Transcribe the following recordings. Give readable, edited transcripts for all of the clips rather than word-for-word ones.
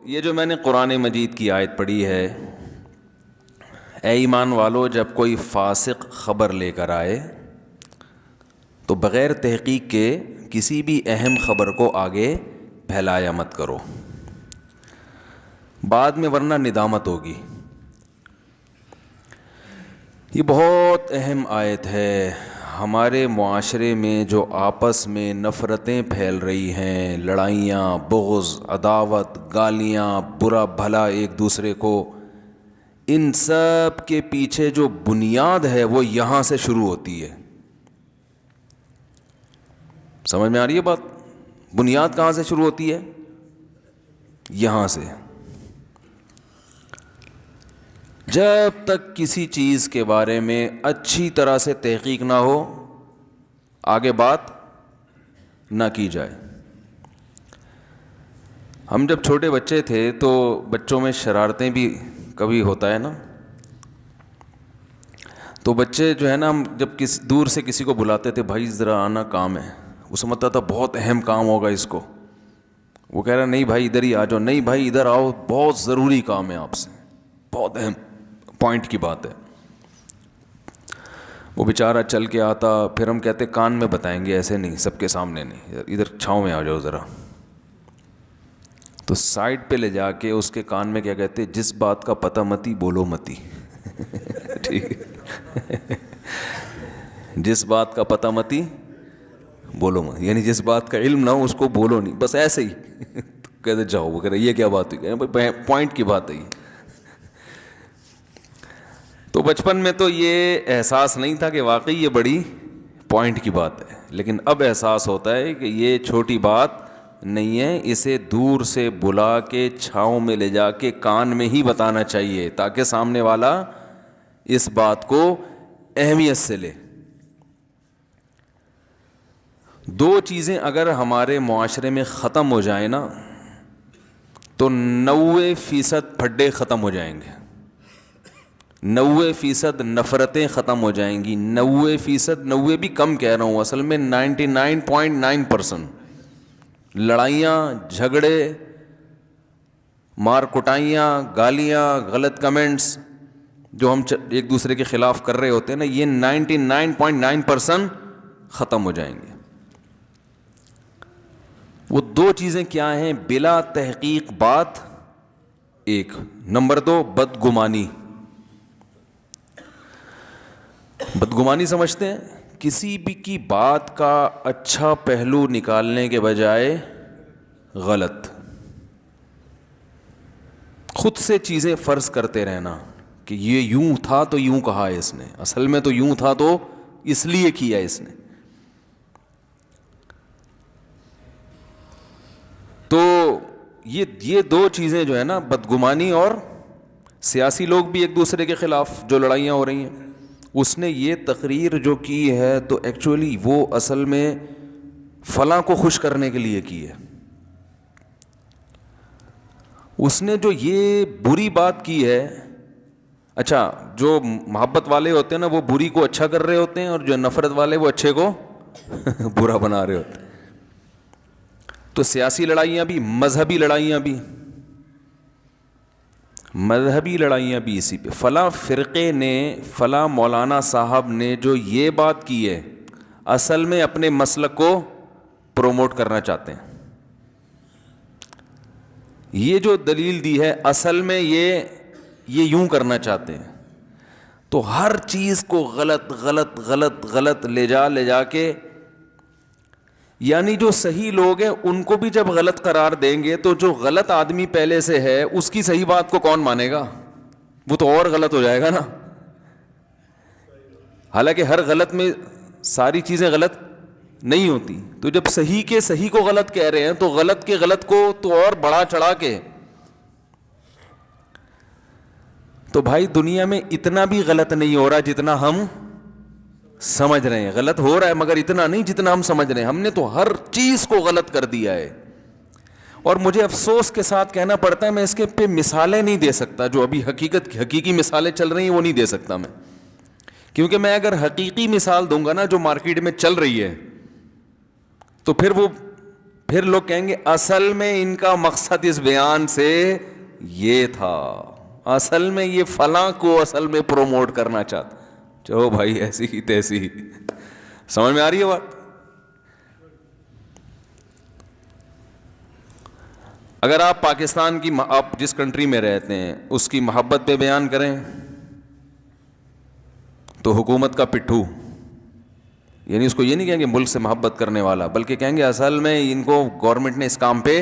یہ جو میں نے قرآن مجید کی آیت پڑھی ہے، اے ایمان والو جب کوئی فاسق خبر لے کر آئے تو بغیر تحقیق کے کسی بھی اہم خبر کو آگے پھیلایا مت کرو، بعد میں ورنہ ندامت ہوگی۔ یہ بہت اہم آیت ہے۔ ہمارے معاشرے میں جو آپس میں نفرتیں پھیل رہی ہیں، لڑائیاں، بغض، عداوت، گالیاں، برا بھلا ایک دوسرے کو، ان سب کے پیچھے جو بنیاد ہے وہ یہاں سے شروع ہوتی ہے۔ سمجھ میں آ رہی ہے بات؟ بنیاد کہاں سے شروع ہوتی ہے؟ یہاں سے۔ جب تک کسی چیز کے بارے میں اچھی طرح سے تحقیق نہ ہو، آگے بات نہ کی جائے۔ ہم جب چھوٹے بچے تھے تو بچوں میں شرارتیں بھی کبھی ہوتا ہے نا، تو بچے جو ہے نا، ہم جب دور سے کسی کو بلاتے تھے، بھائی ذرا آنا کام ہے، وہ سمجھتا تھا بہت اہم کام ہوگا اس کو، وہ کہہ رہا نہیں بھائی ادھر ہی آ جاؤ، نہیں بھائی ادھر آؤ، بہت ضروری کام ہے آپ سے، بہت اہم پوائنٹ کی بات ہے۔ وہ بیچارہ چل کے آتا، پھر ہم کہتے کان میں بتائیں گے، ایسے نہیں، سب کے سامنے نہیں، ادھر چھاؤں میں آ جاؤ ذرا، تو سائڈ پہ لے جا کے اس کے کان میں کیا کہتے، جس بات کا پتہ متی بولو متی ٹھیک ہے، جس بات کا پتہ متی بولو مت، یعنی جس بات کا علم نہ ہو اس کو بولو نہیں، بس ایسے ہی کہتے جاؤ، وہ کہہ رہے یہ کیا بات ہوئی، پوائنٹ کی بات ہے یہ۔ تو بچپن میں تو یہ احساس نہیں تھا کہ واقعی یہ بڑی پوائنٹ کی بات ہے، لیکن اب احساس ہوتا ہے کہ یہ چھوٹی بات نہیں ہے، اسے دور سے بلا کے چھاؤں میں لے جا کے کان میں ہی بتانا چاہیے تاکہ سامنے والا اس بات کو اہمیت سے لے۔ دو چیزیں اگر ہمارے معاشرے میں ختم ہو جائیں نا تو 90% پھڈے ختم ہو جائیں گے، 90% نفرتیں ختم ہو جائیں گی، 90%، 90 بھی کم کہہ رہا ہوں، اصل میں 99.9%، لڑائیاں، جھگڑے، مار کٹائیاں، گالیاں، غلط کمنٹس جو ہم ایک دوسرے کے خلاف کر رہے ہوتے ہیں نا، یہ 99.9% ختم ہو جائیں گے۔ وہ دو چیزیں کیا ہیں؟ بلا تحقیق بات ایک، نمبر 2 بدگمانی۔ بدگمانی سمجھتے ہیں؟ کسی بھی کی بات کا اچھا پہلو نکالنے کے بجائے غلط، خود سے چیزیں فرض کرتے رہنا کہ یہ یوں تھا تو یوں کہا ہے اس نے، اصل میں تو یوں تھا تو اس لیے کیا اس نے۔ تو یہ دو چیزیں جو ہے نا، بدگمانی، اور سیاسی لوگ بھی ایک دوسرے کے خلاف جو لڑائیاں ہو رہی ہیں، اس نے یہ تقریر جو کی ہے تو ایکچولی وہ اصل میں فلاں کو خوش کرنے کے لیے کی ہے، اس نے جو یہ بری بات کی ہے۔ اچھا، جو محبت والے ہوتے ہیں نا وہ بری کو اچھا کر رہے ہوتے ہیں، اور جو نفرت والے وہ اچھے کو برا بنا رہے ہوتے ہیں۔ تو سیاسی لڑائیاں بھی، مذہبی لڑائیاں بھی اسی پہ، فلاں فرقے نے، فلاں مولانا صاحب نے جو یہ بات کی ہے، اصل میں اپنے مسلک کو پروموٹ کرنا چاہتے ہیں، یہ جو دلیل دی ہے اصل میں یہ یوں کرنا چاہتے ہیں۔ تو ہر چیز کو غلط غلط غلط غلط لے جا کے، یعنی جو صحیح لوگ ہیں ان کو بھی جب غلط قرار دیں گے تو جو غلط آدمی پہلے سے ہے اس کی صحیح بات کو کون مانے گا؟ وہ تو اور غلط ہو جائے گا نا۔ حالانکہ ہر غلط میں ساری چیزیں غلط نہیں ہوتی، تو جب صحیح کے صحیح کو غلط کہہ رہے ہیں تو غلط کے غلط کو تو اور بڑا چڑھا کے، تو بھائی دنیا میں اتنا بھی غلط نہیں ہو رہا جتنا ہم سمجھ رہے ہیں، غلط ہو رہا ہے مگر اتنا نہیں جتنا ہم سمجھ رہے ہیں۔ ہم نے تو ہر چیز کو غلط کر دیا ہے، اور مجھے افسوس کے ساتھ کہنا پڑتا ہے میں اس کے پہ مثالیں نہیں دے سکتا، جو ابھی حقیقی مثالیں چل رہی ہیں وہ نہیں دے سکتا میں، کیونکہ میں اگر حقیقی مثال دوں گا نا جو مارکیٹ میں چل رہی ہے تو پھر وہ پھر لوگ کہیں گے اصل میں ان کا مقصد اس بیان سے یہ تھا، اصل میں یہ فلاں کو اصل میں پروموٹ کرنا چاہتا. چلو بھائی ایسی ہی تیسی ہی. سمجھ میں آ رہی ہے بات؟ اگر آپ پاکستان کی، آپ جس کنٹری میں رہتے ہیں اس کی محبت پہ بیان کریں تو حکومت کا پٹھو، یعنی اس کو یہ نہیں کہیں گے ملک سے محبت کرنے والا، بلکہ کہیں گے اصل میں ان کو گورنمنٹ نے اس کام پہ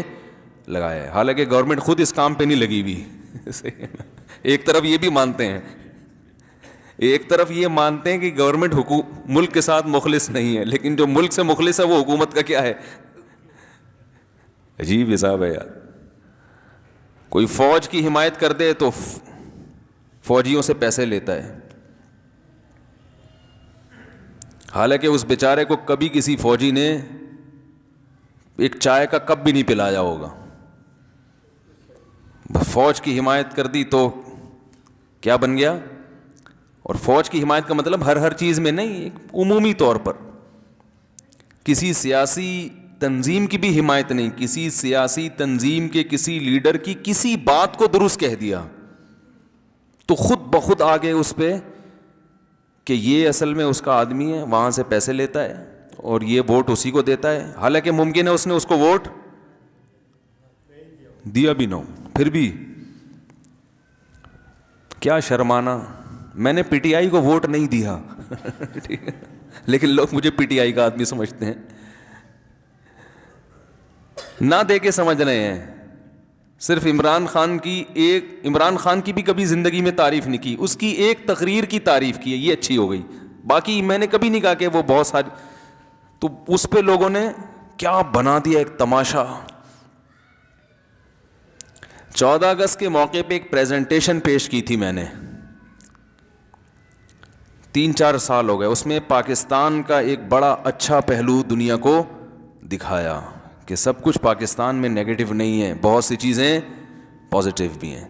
لگایا ہے، حالانکہ گورنمنٹ خود اس کام پہ نہیں لگی ہوئی. ایک طرف یہ بھی مانتے ہیں، ایک طرف یہ مانتے ہیں کہ گورنمنٹ ملک کے ساتھ مخلص نہیں ہے، لیکن جو ملک سے مخلص ہے وہ حکومت کا کیا ہے. عجیب حساب ہے یار. کوئی فوج کی حمایت کر دے تو فوجیوں سے پیسے لیتا ہے، حالانکہ اس بیچارے کو کبھی کسی فوجی نے ایک چائے کا کپ بھی نہیں پلایا ہوگا. فوج کی حمایت کر دی تو کیا بن گیا. اور فوج کی حمایت کا مطلب ہر چیز میں نہیں، ایک عمومی طور پر. کسی سیاسی تنظیم کی بھی حمایت نہیں، کسی سیاسی تنظیم کے کسی لیڈر کی کسی بات کو درست کہہ دیا تو خود بخود آگے اس پہ کہ یہ اصل میں اس کا آدمی ہے، وہاں سے پیسے لیتا ہے اور یہ ووٹ اسی کو دیتا ہے، حالانکہ ممکن ہے اس نے اس کو ووٹ دیا بھی نہ ہو. پھر بھی کیا شرمانا، میں نے پی ٹی آئی کو ووٹ نہیں دیا لیکن لوگ مجھے پی ٹی آئی کا آدمی سمجھتے ہیں. نہ دے کے سمجھ رہے ہیں. صرف عمران خان کی بھی کبھی زندگی میں تعریف نہیں کی، اس کی ایک تقریر کی تعریف کی ہے، یہ اچھی ہو گئی. باقی میں نے کبھی نہیں کہا کہ وہ بہت ساری، تو اس پہ لوگوں نے کیا بنا دیا ایک تماشا. 14 اگست کے موقع پہ ایک پریزنٹیشن پیش کی تھی میں نے، 3-4 سال ہو گئے. اس میں پاکستان کا ایک بڑا اچھا پہلو دنیا کو دکھایا کہ سب کچھ پاکستان میں نیگیٹو نہیں ہے، بہت سی چیزیں پازیٹیو بھی ہیں.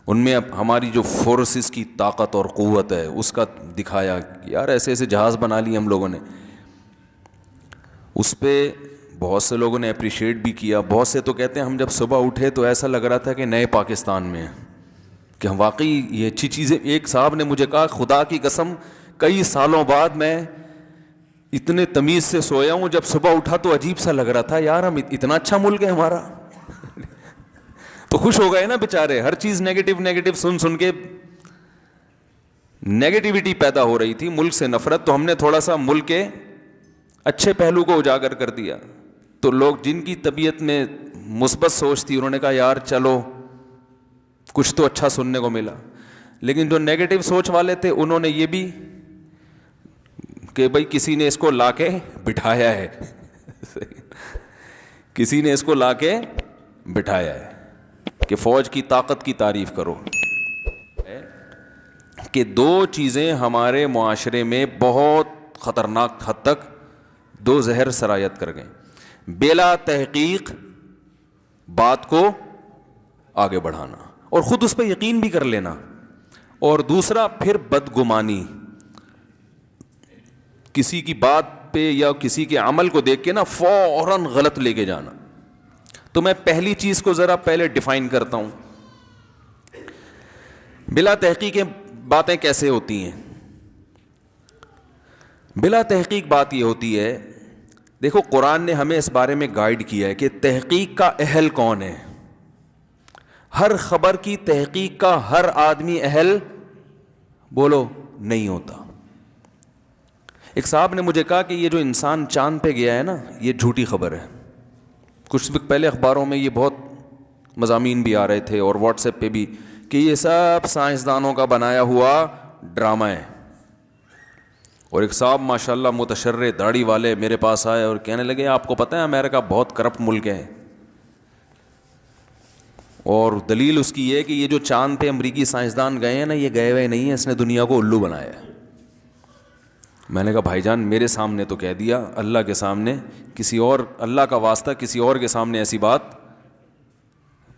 ان میں اب ہماری جو فورسز کی طاقت اور قوت ہے اس کا دکھایا. یار ایسے ایسے جہاز بنا لیے ہم لوگوں نے. اس پہ بہت سے لوگوں نے اپریشیٹ بھی کیا. بہت سے تو کہتے ہیں ہم جب صبح اٹھے تو ایسا لگ رہا تھا کہ نئے پاکستان میں ہیں، کہ ہم واقعی یہ اچھی چیزیں. ایک صاحب نے مجھے کہا خدا کی قسم کئی سالوں بعد میں اتنے تمیز سے سویا ہوں، جب صبح اٹھا تو عجیب سا لگ رہا تھا، یار ہم اتنا اچھا ملک ہے ہمارا. تو خوش ہو گئے نا بیچارے. ہر چیز نیگیٹو سن کے نیگیٹیوٹی پیدا ہو رہی تھی، ملک سے نفرت. تو ہم نے تھوڑا سا ملک کے اچھے پہلو کو اجاگر کر دیا. تو لوگ جن کی طبیعت میں مثبت سوچ تھی انہوں نے کہا یار چلو کچھ تو اچھا سننے کو ملا. لیکن جو نیگیٹو سوچ والے تھے انہوں نے یہ بھی کہ بھائی کسی نے اس کو لا کے بٹھایا ہے کسی نے اس کو لا کے بٹھایا ہے کہ فوج کی طاقت کی تعریف کرو. کہ 2 چیزیں ہمارے معاشرے میں بہت خطرناک حد تک 2 زہر سرایت کر گئے. بلا تحقیق بات کو آگے بڑھانا اور خود اس پہ یقین بھی کر لینا، اور دوسرا پھر بدگمانی، کسی کی بات پہ یا کسی کے عمل کو دیکھ کے نا فوراً غلط لے کے جانا. تو میں پہلی چیز کو ذرا پہلے ڈیفائن کرتا ہوں. بلا تحقیق باتیں کیسے ہوتی ہیں؟ بلا تحقیق بات یہ ہوتی ہے، دیکھو قرآن نے ہمیں اس بارے میں گائیڈ کیا ہے کہ تحقیق کا اہل کون ہے. ہر خبر کی تحقیق کا ہر آدمی اہل بولو نہیں ہوتا. ایک صاحب نے مجھے کہا کہ یہ جو انسان چاند پہ گیا ہے نا یہ جھوٹی خبر ہے. کچھ وقت پہلے اخباروں میں یہ بہت مضامین بھی آ رہے تھے اور واٹس ایپ پہ بھی کہ یہ سب سائنسدانوں کا بنایا ہوا ڈرامہ ہے. اور ایک صاحب ماشاءاللہ متشرع داڑھی والے میرے پاس آئے اور کہنے لگے آپ کو پتہ ہے امریکہ بہت کرپٹ ملک ہے، اور دلیل اس کی یہ کہ یہ جو چاند پہ امریکی سائنسدان گئے ہیں نا یہ گئے ہوئے نہیں ہیں، اس نے دنیا کو الو بنایا ہے. میں نے کہا بھائی جان میرے سامنے تو کہہ دیا، اللہ کے سامنے کسی اور، اللہ کا واسطہ کسی اور کے سامنے ایسی بات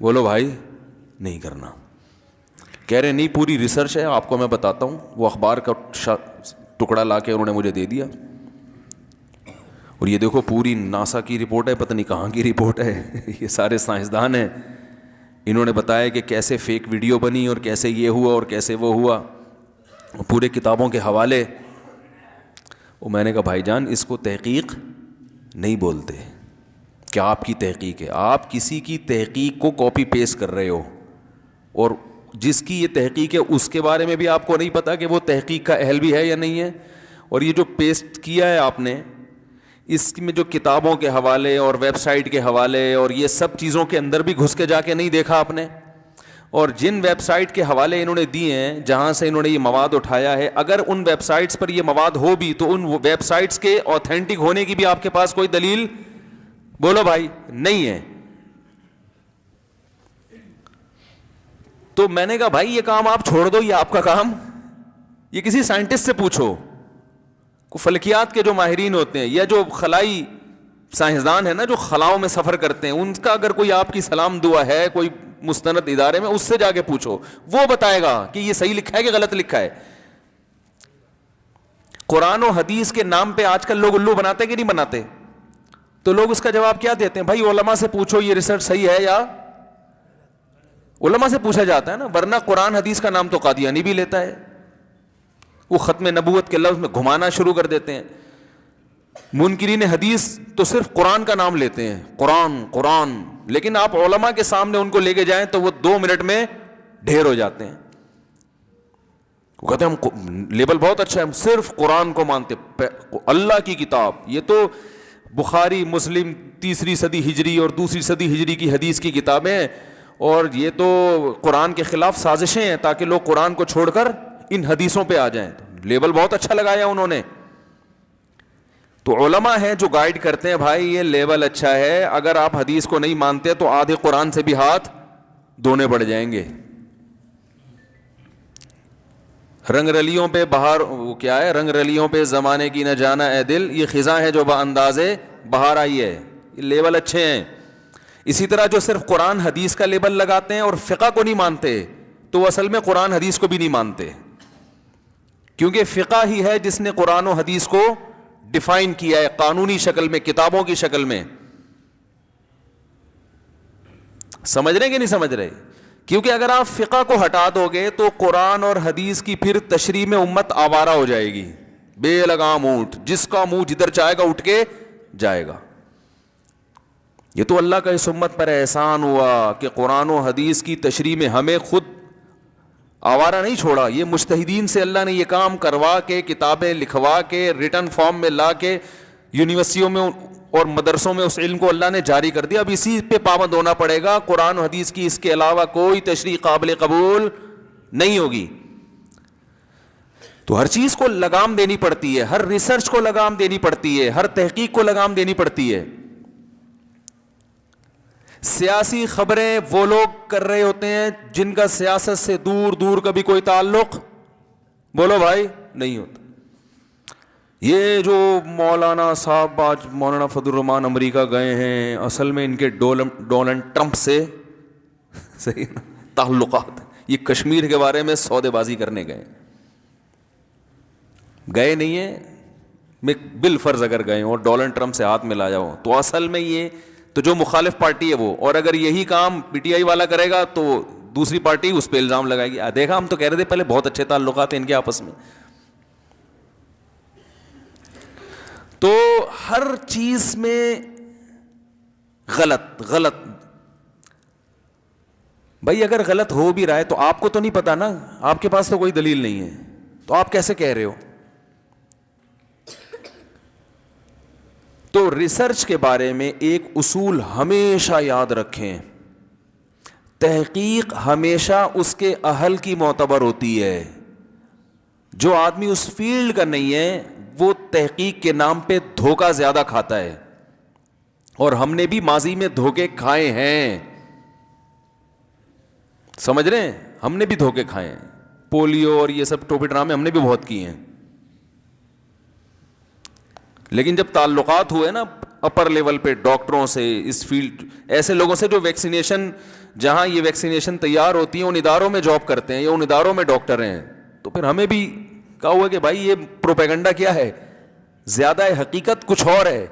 بولو بھائی نہیں کرنا. کہہ رہے نہیں پوری ریسرچ ہے آپ کو میں بتاتا ہوں. وہ اخبار کا ٹکڑا لا کے انہوں نے مجھے دے دیا اور یہ دیکھو پوری ناسا کی رپورٹ ہے، پتہ نہیں کہاں کی رپورٹ ہے، یہ سارے سائنسدان ہیں، انہوں نے بتایا کہ کیسے فیک ویڈیو بنی اور کیسے یہ ہوا اور کیسے وہ ہوا، پورے کتابوں کے حوالے. وہ میں نے کہا بھائی جان اس کو تحقیق نہیں بولتے. کیا آپ کی تحقیق ہے؟ آپ کسی کی تحقیق کو کاپی پیسٹ کر رہے ہو، اور جس کی یہ تحقیق ہے اس کے بارے میں بھی آپ کو نہیں پتا کہ وہ تحقیق کا اہل بھی ہے یا نہیں ہے. اور یہ جو پیسٹ کیا ہے آپ نے، اس میں جو کتابوں کے حوالے اور ویب سائٹ کے حوالے اور یہ سب چیزوں کے اندر بھی گھس کے جا کے نہیں دیکھا آپ نے. اور جن ویب سائٹ کے حوالے انہوں نے دیے ہیں جہاں سے انہوں نے یہ مواد اٹھایا ہے، اگر ان ویب سائٹس پر یہ مواد ہو بھی تو ان ویب سائٹس کے اوتھینٹک ہونے کی بھی آپ کے پاس کوئی دلیل بولو بھائی نہیں ہے. تو میں نے کہا بھائی یہ کام آپ چھوڑ دو، یہ آپ کا کام، یہ کسی سائنٹسٹ سے پوچھو. فلکیات کے جو ماہرین ہوتے ہیں یا جو خلائی سائنسدان ہیں نا، جو خلاؤں میں سفر کرتے ہیں، ان کا اگر کوئی آپ کی سلام دعا ہے کوئی مستند ادارے میں، اس سے جا کے پوچھو، وہ بتائے گا کہ یہ صحیح لکھا ہے کہ غلط لکھا ہے. قرآن و حدیث کے نام پہ آج کل لوگ الو بناتے کہ نہیں بناتے؟ تو لوگ اس کا جواب کیا دیتے ہیں؟ بھائی علماء سے پوچھو یہ ریسرچ صحیح ہے یا؟ علماء سے پوچھا جاتا ہے نا، ورنہ قرآن حدیث کا نام تو قادیانی بھی لیتا ہے. وہ ختم نبوت کے لفظ میں گھمانا شروع کر دیتے ہیں. منکرین حدیث تو صرف قرآن کا نام لیتے ہیں، قرآن قرآن، لیکن آپ علماء کے سامنے ان کو لے کے جائیں تو وہ 2 منٹ میں ڈھیر ہو جاتے ہیں. وہ کہتے ہیں ہم لیبل بہت اچھا ہے، ہم صرف قرآن کو مانتے، اللہ کی کتاب. یہ تو بخاری مسلم 3 صدی ہجری اور 2 صدی ہجری کی حدیث کی کتابیں ہیں، اور یہ تو قرآن کے خلاف سازشیں ہیں تاکہ لوگ قرآن کو چھوڑ کر ان حدیثوں پہ آ جائیں. لیبل بہت اچھا لگایا انہوں نے. تو علماء ہیں جو گائیڈ کرتے ہیں، بھائی یہ لیبل اچھا ہے، اگر آپ حدیث کو نہیں مانتے تو آدھے قرآن سے بھی ہاتھ دھونے پڑ جائیں گے. رنگ رلیوں پہ بہار، وہ کیا ہے، رنگ رلیوں پہ زمانے کی نہ جانا اے دل، یہ خزاں ہے جو باندازے بہار آئی ہے. یہ لیبل اچھے ہیں. اسی طرح جو صرف قرآن حدیث کا لیبل لگاتے ہیں اور فقہ کو نہیں مانتے، تو وہ اصل میں قرآن حدیث کو بھی نہیں مانتے، کیونکہ فقہ ہی ہے جس نے قرآن و حدیث کو ڈیفائن کیا ہے قانونی شکل میں، کتابوں کی شکل میں. سمجھ رہے کہ نہیں سمجھ رہے؟ کیونکہ اگر آپ فقہ کو ہٹا دو گے تو قرآن اور حدیث کی پھر تشریح میں امت آوارہ ہو جائے گی، بے لگام اونٹ، جس کا منہ جدھر چاہے گا اٹھ کے جائے گا. یہ تو اللہ کا اس امت پر احسان ہوا کہ قرآن و حدیث کی تشریح میں ہمیں خود آوارہ نہیں چھوڑا. یہ مجتہدین سے اللہ نے یہ کام کروا کے، کتابیں لکھوا کے، ریٹن فارم میں لا کے یونیورسٹیوں میں اور مدرسوں میں اس علم کو اللہ نے جاری کر دیا. اب اسی پہ پابند ہونا پڑے گا. قرآن و حدیث کی اس کے علاوہ کوئی تشریح قابل قبول نہیں ہوگی. تو ہر چیز کو لگام دینی پڑتی ہے، ہر ریسرچ کو لگام دینی پڑتی ہے، ہر تحقیق کو لگام دینی پڑتی ہے. سیاسی خبریں وہ لوگ کر رہے ہوتے ہیں جن کا سیاست سے دور دور کا بھی کوئی تعلق بولو بھائی نہیں ہوتا. یہ جو مولانا صاحب آج مولانا فضل الرحمان امریکہ گئے ہیں، اصل میں ان کے ڈونلڈ ٹرمپ سے صحیح تعلقات، یہ کشمیر کے بارے میں سودے بازی کرنے گئے نہیں ہیں. میں بالفرض اگر گئے اور ڈونلڈ ٹرمپ سے ہاتھ ملا جاؤ تو اصل میں یہ تو جو مخالف پارٹی ہے وہ، اور اگر یہی کام پی ٹی آئی والا کرے گا تو دوسری پارٹی اس پہ الزام لگائے گی. دیکھا ہم تو کہہ رہے تھے پہلے بہت اچھے تعلقات ہیں ان کے آپس میں. تو ہر چیز میں غلط غلط. بھائی اگر غلط ہو بھی رہا ہے تو آپ کو تو نہیں پتا نا، آپ کے پاس تو کوئی دلیل نہیں ہے، تو آپ کیسے کہہ رہے ہو؟ تو ریسرچ کے بارے میں ایک اصول ہمیشہ یاد رکھیں، تحقیق ہمیشہ اس کے اہل کی معتبر ہوتی ہے. جو آدمی اس فیلڈ کا نہیں ہے وہ تحقیق کے نام پہ دھوکہ زیادہ کھاتا ہے، اور ہم نے بھی ماضی میں دھوکے کھائے ہیں. سمجھ رہے ہیں؟ ہم نے بھی دھوکے کھائے ہیں. پولیو اور یہ سب ٹوپی ڈرامے ہم نے بھی بہت کیے ہیں. لیکن جب تعلقات ہوئے نا اپر لیول پہ ڈاکٹروں سے، اس فیلڈ ایسے لوگوں سے جو ویکسینیشن، جہاں یہ ویکسینیشن تیار ہوتی ہیں ان اداروں میں جاب کرتے ہیں یا ان اداروں میں ڈاکٹر ہیں، تو پھر ہمیں بھی کہا ہوا کہ بھائی یہ پروپیگنڈا کیا ہے، زیادہ ہے حقیقت کچھ اور ہے.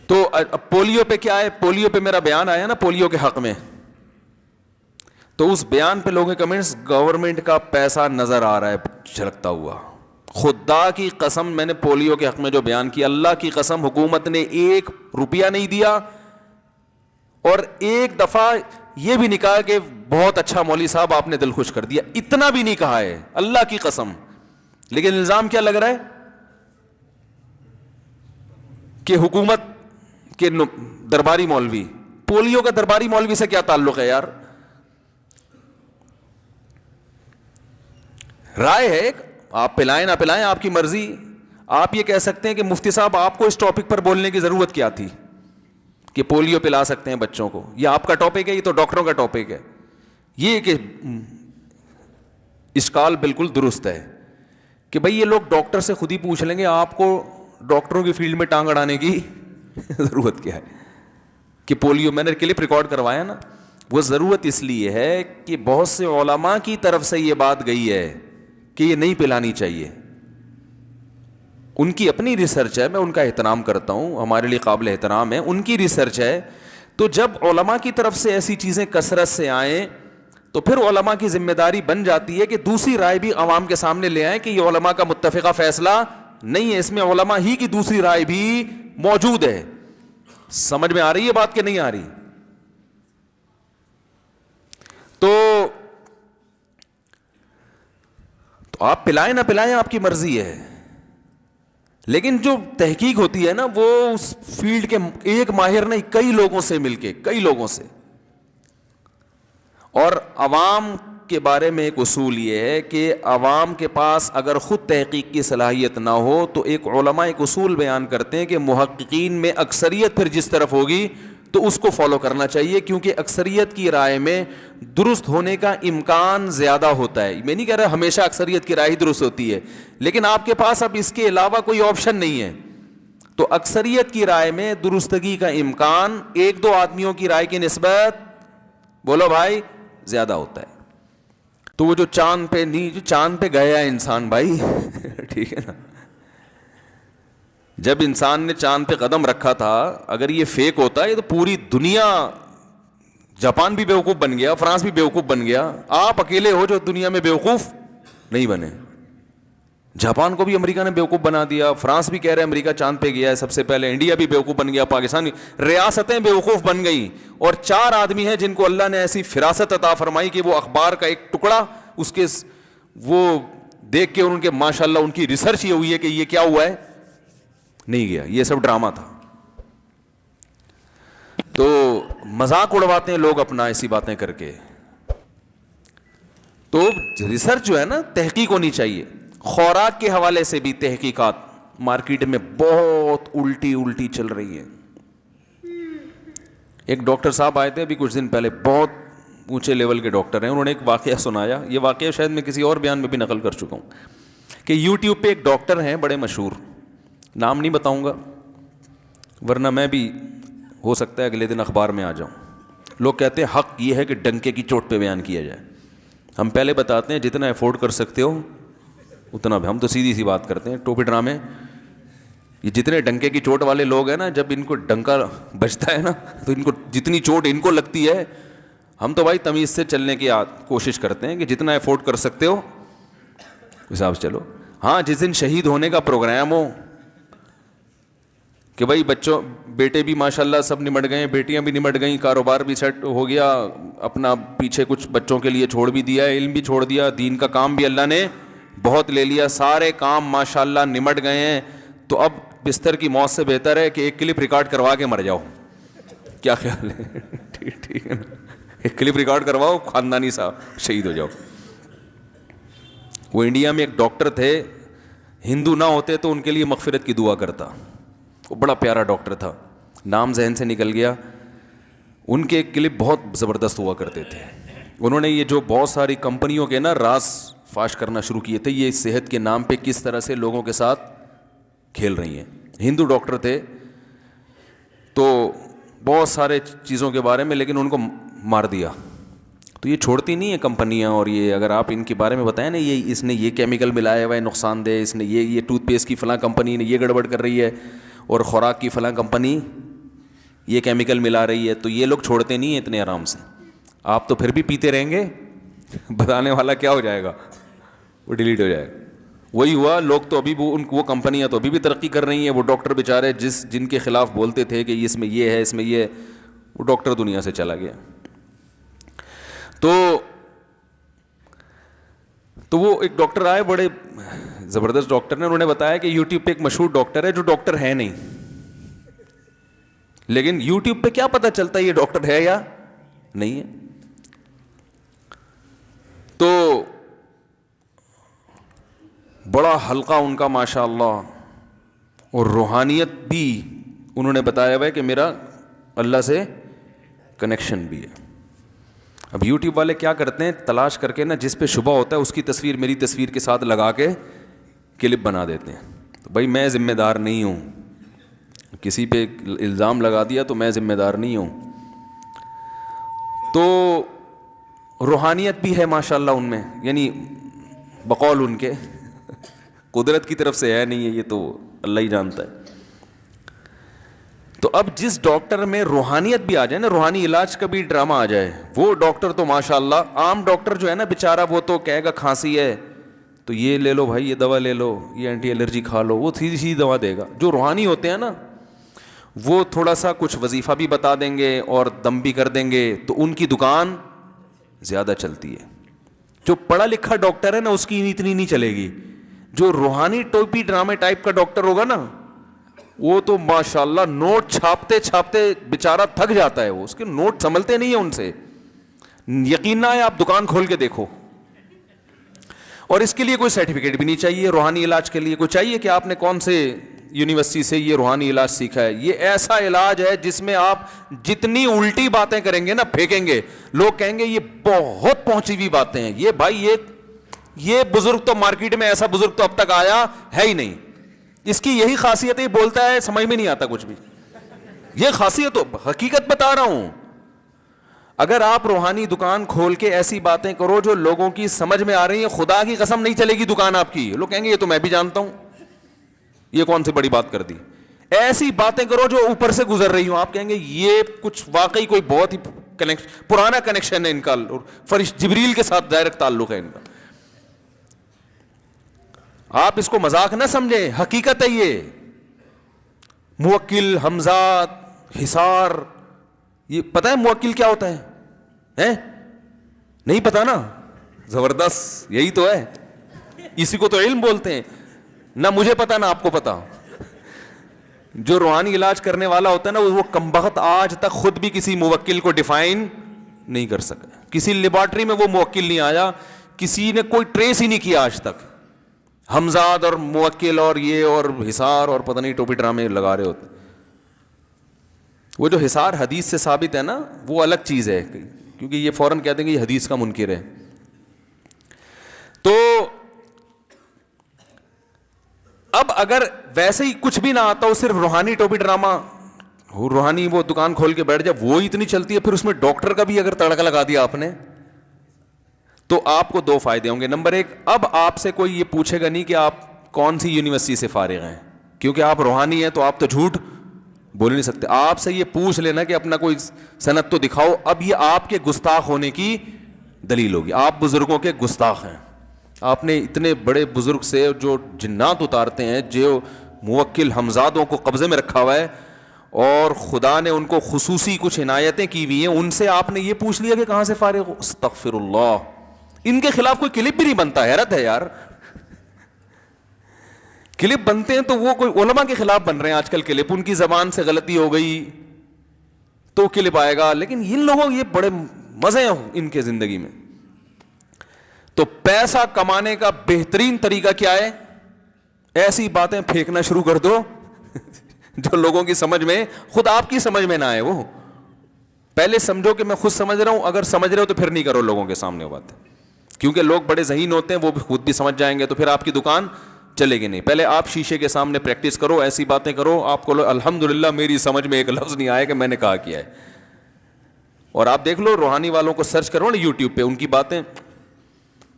تو پولیو پہ کیا ہے, پولیو پہ میرا بیان آیا نا پولیو کے حق میں, تو اس بیان پہ لوگوں کے کمنٹس, گورنمنٹ کا پیسہ نظر آ رہا ہے جھلکتا ہوا. خدا کی قسم میں نے پولیو کے حق میں جو بیان کیا, اللہ کی قسم حکومت نے 1 روپیہ نہیں دیا, اور ایک دفعہ یہ بھی نہیں کہا کہ بہت اچھا مولوی صاحب آپ نے دل خوش کر دیا, اتنا بھی نہیں کہا ہے اللہ کی قسم. لیکن الزام کیا لگ رہا ہے کہ حکومت کے درباری مولوی, پولیو کا درباری مولوی سے کیا تعلق ہے یار؟ رائے ہے, آپ پلائیں نہ پلائیں آپ کی مرضی. آپ یہ کہہ سکتے ہیں کہ مفتی صاحب آپ کو اس ٹاپک پر بولنے کی ضرورت کیا تھی کہ پولیو پلا سکتے ہیں بچوں کو, یہ آپ کا ٹاپک ہے, یہ تو ڈاکٹروں کا ٹاپک ہے. یہ کہ اشکال بالکل درست ہے کہ بھئی یہ لوگ ڈاکٹر سے خود ہی پوچھ لیں گے, آپ کو ڈاکٹروں کی فیلڈ میں ٹانگ اڑانے کی ضرورت کیا ہے کہ پولیو, میں نے کلپ ریکارڈ کروایا نا, وہ ضرورت اس لیے ہے کہ بہت سے علماء کی طرف سے یہ بات گئی ہے کہ یہ نہیں پلانی چاہیے. ان کی اپنی ریسرچ ہے, میں ان کا احترام کرتا ہوں, ہمارے لیے قابل احترام ہے, ان کی ریسرچ ہے. تو جب علماء کی طرف سے ایسی چیزیں کثرت سے آئیں تو پھر علماء کی ذمہ داری بن جاتی ہے کہ دوسری رائے بھی عوام کے سامنے لے آئیں کہ یہ علماء کا متفقہ فیصلہ نہیں ہے, اس میں علماء ہی کی دوسری رائے بھی موجود ہے. سمجھ میں آ رہی ہے بات کہ نہیں آ رہی؟ تو آپ پلائیں نہ پلائیں آپ کی مرضی ہے, لیکن جو تحقیق ہوتی ہے نا وہ اس فیلڈ کے ایک ماہر نہیں, کئی لوگوں سے مل کے, کئی لوگوں سے. اور عوام کے بارے میں ایک اصول یہ ہے کہ عوام کے پاس اگر خود تحقیق کی صلاحیت نہ ہو تو ایک علماء ایک اصول بیان کرتے ہیں کہ محققین میں اکثریت پھر جس طرف ہوگی تو اس کو فالو کرنا چاہیے, کیونکہ اکثریت کی رائے میں درست ہونے کا امکان زیادہ ہوتا ہے. میں نہیں کہہ رہا ہمیشہ اکثریت کی رائے ہی درست ہوتی ہے, لیکن آپ کے پاس اب اس کے علاوہ کوئی آپشن نہیں ہے, تو اکثریت کی رائے میں درستگی کا امکان 1-2 آدمیوں کی رائے کی نسبت, بولو بھائی, زیادہ ہوتا ہے. تو وہ جو چاند پہ گیا انسان بھائی ٹھیک ہے نا, جب انسان نے چاند پہ قدم رکھا تھا, اگر یہ فیک ہوتا ہے تو پوری دنیا, جاپان بھی بیوقوف بن گیا, فرانس بھی بیوقوف بن گیا, آپ اکیلے ہو جو دنیا میں بیوقوف نہیں بنے. جاپان کو بھی امریکہ نے بیوقوف بنا دیا, فرانس بھی کہہ رہے ہیں امریکہ چاند پہ گیا ہے سب سے پہلے, انڈیا بھی بیوقوف بن گیا, پاکستان بھی, ریاستیں بیوقوف بن گئیں. اور 4 آدمی ہیں جن کو اللہ نے ایسی فراست عطا فرمائی کہ وہ اخبار کا ایک ٹکڑا اس کے وہ دیکھ کے, اور ان کے ماشاءاللہ ان کی ریسرچ یہ ہوئی ہے کہ یہ کیا ہوا ہے, نہیں گیا, یہ سب ڈرامہ تھا. تو مذاق اڑواتے ہیں لوگ اپنا ایسی باتیں کر کے. تو ریسرچ جو ہے نا, تحقیق ہونی چاہیے. خوراک کے حوالے سے بھی تحقیقات مارکیٹ میں بہت الٹی چل رہی ہے. ایک ڈاکٹر صاحب آئے تھے ابھی کچھ دن پہلے, بہت اونچے لیول کے ڈاکٹر ہیں, انہوں نے ایک واقعہ سنایا. یہ واقعہ شاید میں کسی اور بیان میں بھی نقل کر چکا ہوں کہ یوٹیوب پہ ایک ڈاکٹر ہیں بڑے مشہور, نام نہیں بتاؤں گا ورنہ میں بھی ہو سکتا ہے اگلے دن اخبار میں آ جاؤں. لوگ کہتے ہیں حق یہ ہے کہ ڈنکے کی چوٹ پہ بیان کیا جائے. ہم پہلے بتاتے ہیں جتنا افورڈ کر سکتے ہو اتنا بھی, ہم تو سیدھی سی بات کرتے ہیں, ٹوپی ڈرامے. یہ جتنے ڈنکے کی چوٹ والے لوگ ہیں نا, جب ان کو ڈنکا بجتا ہے نا تو ان کو جتنی چوٹ ان کو لگتی ہے, ہم تو بھائی تمیز سے چلنے کی کوشش کرتے ہیں کہ جتنا افورڈ کر سکتے ہو حساب سے چلو. ہاں جس دن شہید ہونے کا پروگرام ہو کہ بھائی بچوں بیٹے بھی ماشاءاللہ سب نمٹ گئے, بیٹیاں بھی نمٹ گئیں, کاروبار بھی سیٹ ہو گیا, اپنا پیچھے کچھ بچوں کے لیے چھوڑ بھی دیا, علم بھی چھوڑ دیا, دین کا کام بھی اللہ نے بہت لے لیا, سارے کام ماشاءاللہ نمٹ گئے ہیں, تو اب بستر کی موت سے بہتر ہے کہ ایک کلپ ریکارڈ کروا کے مر جاؤ. کیا خیال ہے؟ ٹھیک ہے نا, ایک کلپ ریکارڈ کرواؤ, خاندانی صاحب شہید ہو جاؤ. وہ انڈیا میں ایک ڈاکٹر تھے, ہندو نہ ہوتے تو ان کے لیے مغفرت کی دعا کرتا. وہ بڑا پیارا ڈاکٹر تھا, نام ذہن سے نکل گیا. ان کے کلپ بہت زبردست ہوا کرتے تھے. انہوں نے یہ جو بہت ساری کمپنیوں کے نا راز فاش کرنا شروع کیے تھے, یہ صحت کے نام پہ کس طرح سے لوگوں کے ساتھ کھیل رہی ہیں. ہندو ڈاکٹر تھے تو بہت سارے چیزوں کے بارے میں, لیکن ان کو مار دیا. تو یہ چھوڑتی نہیں ہیں کمپنیاں, اور یہ اگر آپ ان کے بارے میں بتائیں نا, یہ اس نے یہ کیمیکل ملایا ہوا ہے نقصان دہ, اس نے یہ ٹوتھ پیسٹ کی فلاں کمپنی نے یہ گڑبڑ کر رہی ہے, اور خوراک کی فلاں کمپنی یہ کیمیکل ملا رہی ہے, تو یہ لوگ چھوڑتے نہیں ہیں اتنے آرام سے. آپ تو پھر بھی پیتے رہیں گے, بتانے والا کیا ہو جائے گا, وہ ڈیلیٹ ہو جائے گا. وہی ہوا, لوگ تو ابھی وہ کمپنیاں تو ابھی بھی ترقی کر رہی ہیں. وہ ڈاکٹر بیچارے جن کے خلاف بولتے تھے کہ اس میں یہ ہے, اس میں یہ ہے, وہ ڈاکٹر دنیا سے چلا گیا. تو وہ ایک ڈاکٹر آئے, بڑے زبردست ڈاکٹر نے, انہوں نے بتایا کہ یوٹیوب پہ ایک مشہور ڈاکٹر ہے جو ڈاکٹر ہے نہیں, لیکن یوٹیوب پہ کیا پتا چلتا ہے یہ ڈاکٹر ہے یا نہیں ہے. تو بڑا حلقہ ان کا ماشاء اللہ, اور روحانیت بھی انہوں نے بتایا ہوا ہے کہ میرا اللہ سے کنیکشن بھی ہے. اب یوٹیوب والے کیا کرتے ہیں, تلاش کر کے نا جس پہ شبہ ہوتا ہے اس کی تصویر میری تصویر کے ساتھ لگا کے کلپ بنا دیتے ہیں. تو بھائی میں ذمہ دار نہیں ہوں, کسی پہ الزام لگا دیا تو میں ذمہ دار نہیں ہوں. تو روحانیت بھی ہے ماشاء اللہ ان میں, یعنی بقول ان کے قدرت کی طرف سے ہے نہیں ہے, یہ تو اللہ ہی جانتا ہے. تو اب جس ڈاکٹر میں روحانیت بھی آ جائے نا, روحانی علاج کا بھی ڈرامہ آ جائے, وہ ڈاکٹر تو ماشاء اللہ, عام ڈاکٹر جو ہے نا بیچارہ, وہ تو کہے گا کھانسی ہے تو یہ لے لو بھائی, یہ دوا لے لو, یہ اینٹی الرجی کھا لو, وہ سیدھی سیدھی دوا دے گا. جو روحانی ہوتے ہیں نا, وہ تھوڑا سا کچھ وظیفہ بھی بتا دیں گے اور دم بھی کر دیں گے, تو ان کی دکان زیادہ چلتی ہے. جو پڑھا لکھا ڈاکٹر ہے نا اس کی اتنی نہیں چلے گی. جو روحانی ٹوپی ڈرامے ٹائپ کا ڈاکٹر ہوگا نا, وہ تو ماشاءاللہ نوٹ چھاپتے چھاپتے بیچارہ تھک جاتا ہے, وہ اس کے نوٹ سنبھلتے نہیں ہیں ان سے. یقین نہ ہے, آپ دکان کھول کے دیکھو. اور اس کے لیے کوئی سرٹیفکیٹ بھی نہیں چاہیے, روحانی علاج کے لیے کوئی چاہیے کہ آپ نے کون سے یونیورسٹی سے یہ روحانی علاج سیکھا ہے. یہ ایسا علاج ہے جس میں آپ جتنی الٹی باتیں کریں گے نا, پھینکیں گے, لوگ کہیں گے یہ بہت پہنچی ہوئی باتیں ہیں. یہ بھائی یہ بزرگ تو مارکیٹ میں ایسا بزرگ تو اب تک آیا ہے ہی نہیں. اس کی یہی خاصیت ہے, بولتا ہے سمجھ میں نہیں آتا کچھ بھی. یہ خاصیت تو حقیقت بتا رہا ہوں. اگر آپ روحانی دکان کھول کے ایسی باتیں کرو جو لوگوں کی سمجھ میں آ رہی ہیں, خدا کی قسم نہیں چلے گی دکان آپ کی. لوگ کہیں گے یہ تو میں بھی جانتا ہوں, یہ کون سی بڑی بات کر دی. ایسی باتیں کرو جو اوپر سے گزر رہی ہوں, آپ کہیں گے یہ کچھ واقعی کوئی بہت ہی پرانا کنیکشن ہے ان کا, فرشت جبریل کے ساتھ ڈائریکٹ تعلق ہے ان کا. آپ اس کو مذاق نہ سمجھیں, حقیقت ہے. یہ موکل, حمزات, حصار, یہ پتہ ہے موکل کیا ہوتا ہے؟ نہیں پتا نا, زبردست, یہی تو ہے. اسی کو تو علم بولتے ہیں. نہ مجھے پتا نہ آپ کو پتا. جو روحانی علاج کرنے والا ہوتا ہے نا, وہ کمبخت آج تک خود بھی کسی موکل کو ڈیفائن نہیں کر سکا. کسی لیبارٹری میں وہ موکل نہیں آیا, کسی نے کوئی ٹریس ہی نہیں کیا آج تک. حمزاد اور موکل اور یہ اور حصار اور پتہ نہیں ٹوپی ڈرامے لگا رہے ہوتے. وہ جو حصار حدیث سے ثابت ہے نا, وہ الگ چیز ہے, کیونکہ یہ فوراً کہتے ہیں کہ یہ حدیث کا منکر ہے. تو اب اگر ویسے ہی کچھ بھی نہ آتا ہو, صرف روحانی ٹوپی ڈرامہ, روحانی وہ دکان کھول کے بیٹھ جائے, وہ اتنی چلتی ہے, پھر اس میں ڈاکٹر کا بھی اگر تڑکا لگا دیا آپ نے, تو آپ کو دو فائدے ہوں گے. نمبر ایک, اب آپ سے کوئی یہ پوچھے گا نہیں کہ آپ کون سی یونیورسٹی سے فارغ ہیں, کیونکہ آپ روحانی ہیں تو آپ تو جھوٹ بول نہیں سکتے. آپ سے یہ پوچھ لینا کہ اپنا کوئی سند تو دکھاؤ, اب یہ آپ کے گستاخ ہونے کی دلیل ہوگی. آپ بزرگوں کے گستاخ ہیں. آپ نے اتنے بڑے بزرگ سے جو جنات اتارتے ہیں, جو موکل حمزادوں کو قبضے میں رکھا ہوا ہے, اور خدا نے ان کو خصوصی کچھ عنایتیں کی ہوئی ہیں, ان سے آپ نے یہ پوچھ لیا کہ کہاں سے فارغ ہو. استغفر اللہ. ان کے خلاف کوئی کلپ بھی نہیں بنتا. حیرت ہے یار, کلپ بنتے ہیں تو وہ کوئی علماء کے خلاف بن رہے ہیں آج کل کلپ. ان کی زبان سے غلطی ہو گئی تو کلپ آئے گا, لیکن ان لوگوں یہ بڑے مزے ہیں ان کے زندگی میں. تو پیسہ کمانے کا بہترین طریقہ کیا ہے؟ ایسی باتیں پھینکنا شروع کر دو جو لوگوں کی سمجھ میں, خود آپ کی سمجھ میں نہ آئے. وہ پہلے سمجھو کہ میں خود سمجھ رہا ہوں, اگر سمجھ رہے ہو تو پھر نہیں کرو لوگوں کے سامنے وہ بات, کیونکہ لوگ بڑے ذہین ہوتے ہیں, وہ بھی خود بھی سمجھ جائیں گے تو پھر آپ کی دکان چلے گی نہیں. پہلے آپ شیشے کے سامنے پریکٹس کرو, ایسی باتیں کرو, آپ کو الحمدللہ میری سمجھ میں ایک لفظ نہیں آیا کہ میں نے کہا کیا ہے. اور آپ دیکھ لو روحانی والوں کو سرچ کرو نا یوٹیوب پہ, ان کی باتیں.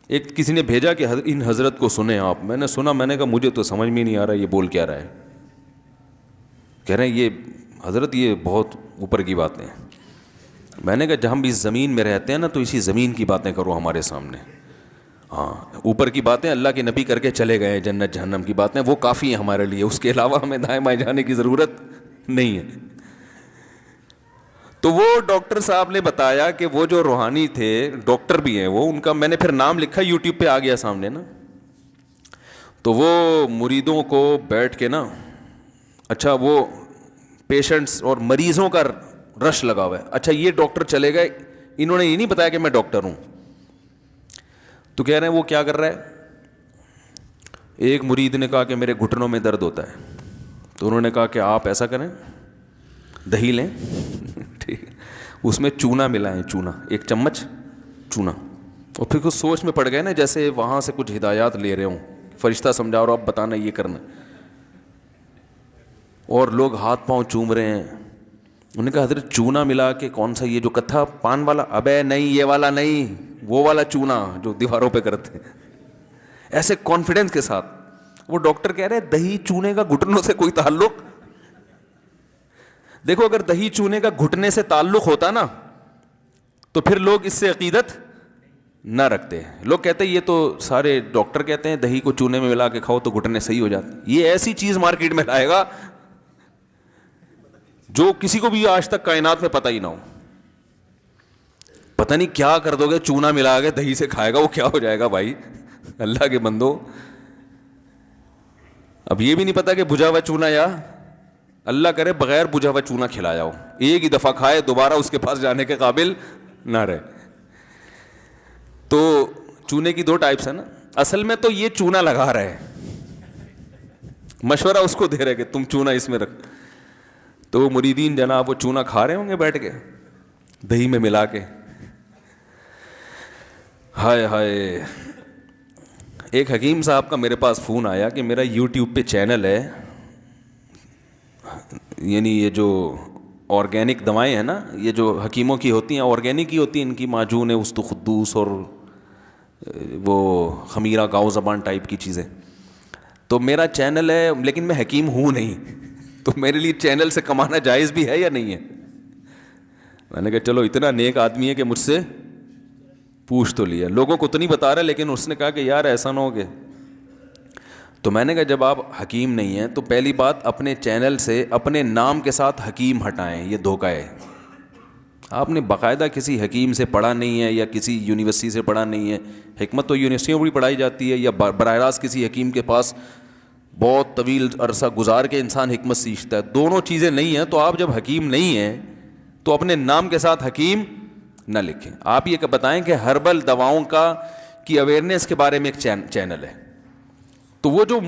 ایک کسی نے بھیجا کہ ان حضرت کو سنیں آپ. میں نے سنا, میں نے کہا مجھے تو سمجھ میں نہیں آ رہا یہ بول کیا رہا ہے. کہہ رہے ہیں یہ حضرت یہ بہت اوپر کی باتیں. میں نے کہا جب ہم اس زمین میں رہتے ہیں نا تو اسی زمین کی باتیں کرو ہمارے سامنے. ہاں اوپر کی باتیں اللہ کے نبی کر کے چلے گئے, جنت جہنم کی باتیں وہ کافی ہیں ہمارے لیے, اس کے علاوہ ہمیں دائیں بائیں جانے کی ضرورت نہیں ہے. تو وہ ڈاکٹر صاحب نے بتایا کہ وہ جو روحانی تھے, ڈاکٹر بھی ہیں وہ, ان کا میں نے پھر نام لکھا یوٹیوب پہ آ گیا سامنے نا. تو وہ مریدوں کو بیٹھ کے نا, اچھا وہ پیشنٹس اور مریضوں کا رش لگا ہوا ہے, اچھا یہ ڈاکٹر چلے گئے, انہوں نے یہ نہیں بتایا کہ میں ڈاکٹر ہوں. تو کہہ رہے ہیں وہ کیا کر رہا ہے. ایک مرید نے کہا کہ میرے گھٹنوں میں درد ہوتا ہے. تو انہوں نے کہا کہ آپ ایسا کریں, دہی لیں, ٹھیک, اس میں چونا ملائیں, چونا, ایک چمچ چونا. اور پھر کچھ سوچ میں پڑ گئے نا, جیسے وہاں سے کچھ ہدایات لے رہے ہوں, فرشتہ سمجھا رہا ہو, اب بتانا یہ کرنا. اور لوگ ہاتھ پاؤں چوم رہے ہیں. انہوں نے کہا حضرت چونا ملا کے کون سا, یہ جو کتھا پان والا, ابے نہیں یہ والا نہیں, وہ والا چونا جو دیواروں پہ کرتے ہیں. ایسے کانفیڈنس کے ساتھ وہ ڈاکٹر کہہ رہے ہیں دہی چونے کا گھٹنوں سے کوئی تعلق. دیکھو اگر دہی چونے کا گھٹنے سے تعلق ہوتا نا تو پھر لوگ اس سے عقیدت نہ رکھتے. لوگ کہتے ہیں یہ تو سارے ڈاکٹر کہتے ہیں دہی کو چونے میں ملا کے کھاؤ تو گھٹنے صحیح ہو جاتے. یہ ایسی چیز مارکیٹ میں لائے گا جو کسی کو بھی آج تک کائنات میں پتہ ہی نہ ہو. پتہ نہیں کیا کر دو گے, چونا ملا کے دہی سے کھائے گا, وہ کیا ہو جائے گا بھائی, اللہ کے بندو. اب یہ بھی نہیں پتا کہ بجھا ہوا چونا, یا اللہ کرے بغیر بجھا ہوا چونا کھلایا ہو, ایک ہی دفعہ کھائے دوبارہ اس کے پاس جانے کے قابل نہ رہے. تو چونے کی دو ٹائپس ہیں نا. اصل میں تو یہ چونا لگا رہے, مشورہ اس کو دے رہے کہ تم چونا اس میں رکھ. تو وہ مریدین جناب وہ چونا کھا رہے ہوں گے بیٹھ کے دہی میں ملا کے. ہائے ہائے. ایک حکیم صاحب کا میرے پاس فون آیا کہ میرا یوٹیوب پہ چینل ہے, یعنی یہ جو آرگینک دوائیں ہیں نا, یہ جو حکیموں کی ہوتی ہیں آرگینک ہی ہوتی ہیں, ان کی معجون است خدوس اور وہ خمیرہ گاؤ زبان ٹائپ کی چیزیں. تو میرا چینل ہے لیکن میں حکیم ہوں نہیں, تو میرے لیے چینل سے کمانا جائز بھی ہے یا نہیں ہے. میں نے کہا چلو اتنا نیک آدمی ہے کہ مجھ سے پوچھ تو لیا. لوگوں کو تو نہیں بتا رہا, لیکن اس نے کہا کہ یار ایسا نہ ہو کہ. تو میں نے کہا جب آپ حکیم نہیں ہیں تو پہلی بات اپنے چینل سے اپنے نام کے ساتھ حکیم ہٹائیں, یہ دھوکہ ہے. آپ نے باقاعدہ کسی حکیم سے پڑھا نہیں ہے یا کسی یونیورسٹی سے پڑھا نہیں ہے. حکمت تو یونیورسٹیوں میں بھی پڑھائی جاتی ہے, یا براہ راست کسی حکیم کے پاس بہت طویل عرصہ گزار کے انسان حکمت سیکھتا ہے. دونوں چیزیں نہیں ہیں. تو آپ جب حکیم نہیں ہیں تو اپنے نام کے ساتھ حکیم نہ لکھیں. آپ یہ بتائیں کہ ہربل دواؤں کی اویئرنیس کے بارے میں ایک چینل ہے, تو وہ جو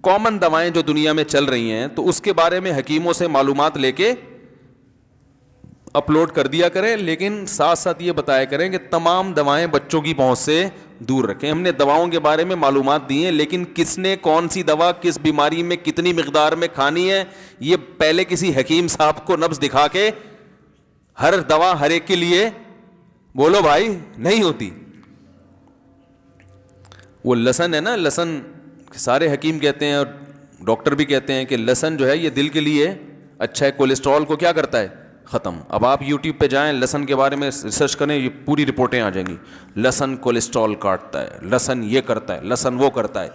کامن دوائیں جو دنیا میں چل رہی ہیں تو اس کے بارے میں حکیموں سے معلومات لے کے اپلوڈ کر دیا کریں, لیکن ساتھ ساتھ یہ بتایا کریں کہ تمام دوائیں بچوں کی پہنچ سے دور رکھیں. ہم نے دواؤں کے بارے میں معلومات دی ہیں, لیکن کس نے کون سی دوا کس بیماری میں کتنی مقدار میں کھانی ہے یہ پہلے کسی حکیم صاحب کو نبض دکھا کے ہر دوا ہر ایک کے لیے بولو بھائی نہیں ہوتی. وہ لسن ہے نا, لسن سارے حکیم کہتے ہیں اور ڈاکٹر بھی کہتے ہیں کہ لسن جو ہے یہ دل کے لیے اچھا ہے, کولیسٹرول کو کیا کرتا ہے ختم. اب آپ یوٹیوب پہ جائیں لسن کے بارے میں ریسرچ کریں, یہ پوری رپورٹیں آ جائیں گی. لسن کولیسٹرول کاٹتا ہے, لسن یہ کرتا ہے, لسن وہ کرتا ہے.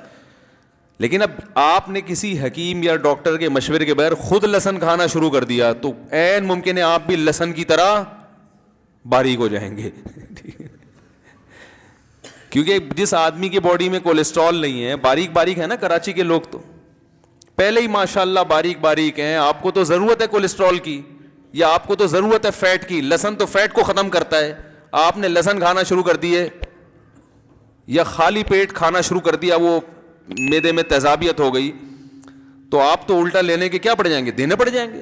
لیکن اب آپ نے کسی حکیم یا ڈاکٹر کے مشورے کے بغیر خود لسن کھانا شروع کر دیا تو عین ممکن ہے آپ بھی لسن کی طرح باریک ہو جائیں گے. کیونکہ جس آدمی کی باڈی میں کولیسٹرول نہیں ہے, باریک باریک ہے نا, کراچی کے لوگ تو پہلے ہی ماشاءاللہ باریک باریک ہیں. آپ کو تو ضرورت ہے کولیسٹرول کی یا آپ کو تو ضرورت ہے فیٹ کی. لسن تو فیٹ کو ختم کرتا ہے. آپ نے لسن کھانا شروع کر دیے یا خالی پیٹ کھانا شروع کر دیا, وہ میدے میں تیزابیت ہو گئی, تو آپ تو الٹا لینے کے کیا پڑ جائیں گے, دینے پڑ جائیں گے.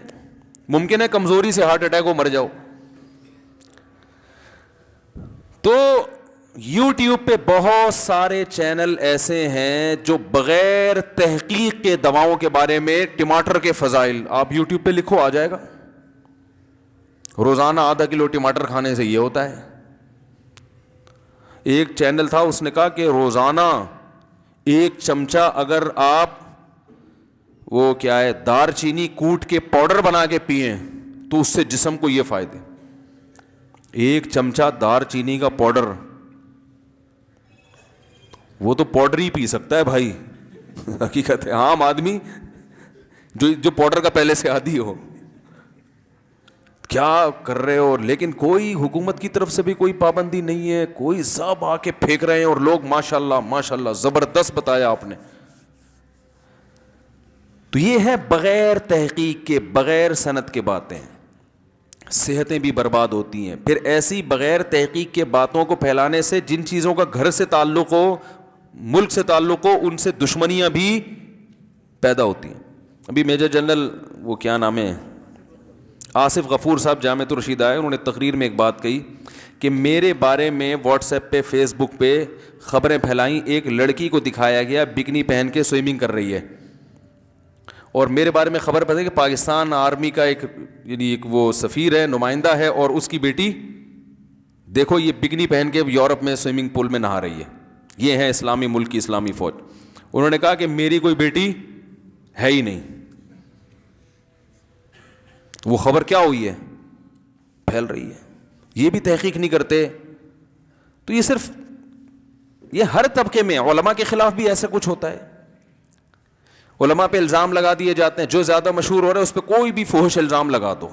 ممکن ہے کمزوری سے ہارٹ اٹیک ہو مر جاؤ. تو یوٹیوب پہ بہت سارے چینل ایسے ہیں جو بغیر تحقیق کے دواؤں کے بارے میں, ٹماٹر کے فضائل آپ یوٹیوب پہ لکھو آ جائے گا. روزانہ آدھا کلو ٹماٹر کھانے سے یہ ہوتا ہے. ایک چینل تھا اس نے کہا کہ روزانہ 1 چمچہ اگر آپ وہ کیا ہے دار چینی کوٹ کے پاؤڈر بنا کے پئیں تو اس سے جسم کو یہ فائدے. ایک چمچہ دار چینی کا پاؤڈر, وہ تو پاؤڈر ہی پی سکتا ہے بھائی, حقیقت ہے. عام آدمی جو پاؤڈر کا پہلے سے عادی ہو, کیا کر رہے ہو. لیکن کوئی حکومت کی طرف سے بھی کوئی پابندی نہیں ہے, کوئی سب آ کے پھینک رہے ہیں, اور لوگ ماشاءاللہ ماشاءاللہ زبردست بتایا آپ نے. تو یہ ہے بغیر تحقیق کے, بغیر سند کے باتیں, صحتیں بھی برباد ہوتی ہیں. پھر ایسی بغیر تحقیق کے باتوں کو پھیلانے سے جن چیزوں کا گھر سے تعلق ہو, ملک سے تعلق ہو, ان سے دشمنیاں بھی پیدا ہوتی ہیں. ابھی میجر جنرل وہ کیا نام ہے, آصف غفور صاحب جامعۃ الرشید آئے, انہوں نے تقریر میں ایک بات کہی کہ میرے بارے میں واٹس ایپ پہ, فیس بک پہ خبریں پھیلائیں, ایک لڑکی کو دکھایا گیا بکنی پہن کے سوئمنگ کر رہی ہے, اور میرے بارے میں خبر پتہ ہے کہ پاکستان آرمی کا ایک وہ سفیر ہے, نمائندہ ہے, اور اس کی بیٹی دیکھو یہ بکنی پہن کے یورپ میں سوئمنگ پول میں نہا رہی ہے. یہ ہے اسلامی ملک کی اسلامی فوج. انہوں نے کہا کہ میری کوئی بیٹی ہے ہی نہیں. وہ خبر کیا ہوئی ہے, پھیل رہی ہے. یہ بھی تحقیق نہیں کرتے. تو یہ صرف یہ ہر طبقے میں, علماء کے خلاف بھی ایسا کچھ ہوتا ہے. علماء پہ الزام لگا دیے جاتے ہیں, جو زیادہ مشہور ہو رہا ہے اس پہ کوئی بھی فحش الزام لگا دو.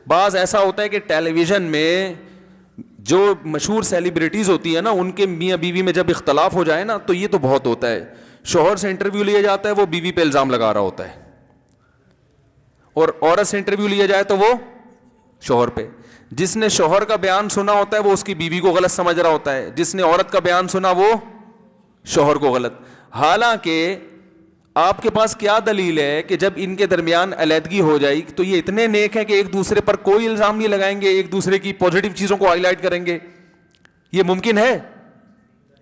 بعض ایسا ہوتا ہے کہ ٹیلی ویژن میں جو مشہور سیلیبریٹیز ہوتی ہیں نا, ان کے میاں بیوی میں جب اختلاف ہو جائے نا, تو یہ تو بہت ہوتا ہے. شوہر سے انٹرویو لیا جاتا ہے, وہ بیوی پہ الزام لگا رہا ہوتا ہے, اور عورت سے انٹرویو لیا جائے تو وہ شوہر پہ. جس نے شوہر کا بیان سنا ہوتا ہے وہ اس کی بیوی کو غلط سمجھ رہا ہوتا ہے, جس نے عورت کا بیان سنا وہ شوہر کو غلط. حالانکہ آپ کے پاس کیا دلیل ہے کہ جب ان کے درمیان علیحدگی ہو جائے تو یہ اتنے نیک ہیں کہ ایک دوسرے پر کوئی الزام نہیں لگائیں گے, ایک دوسرے کی پازیٹیو چیزوں کو ہائی لائٹ کریں گے؟ یہ ممکن ہے؟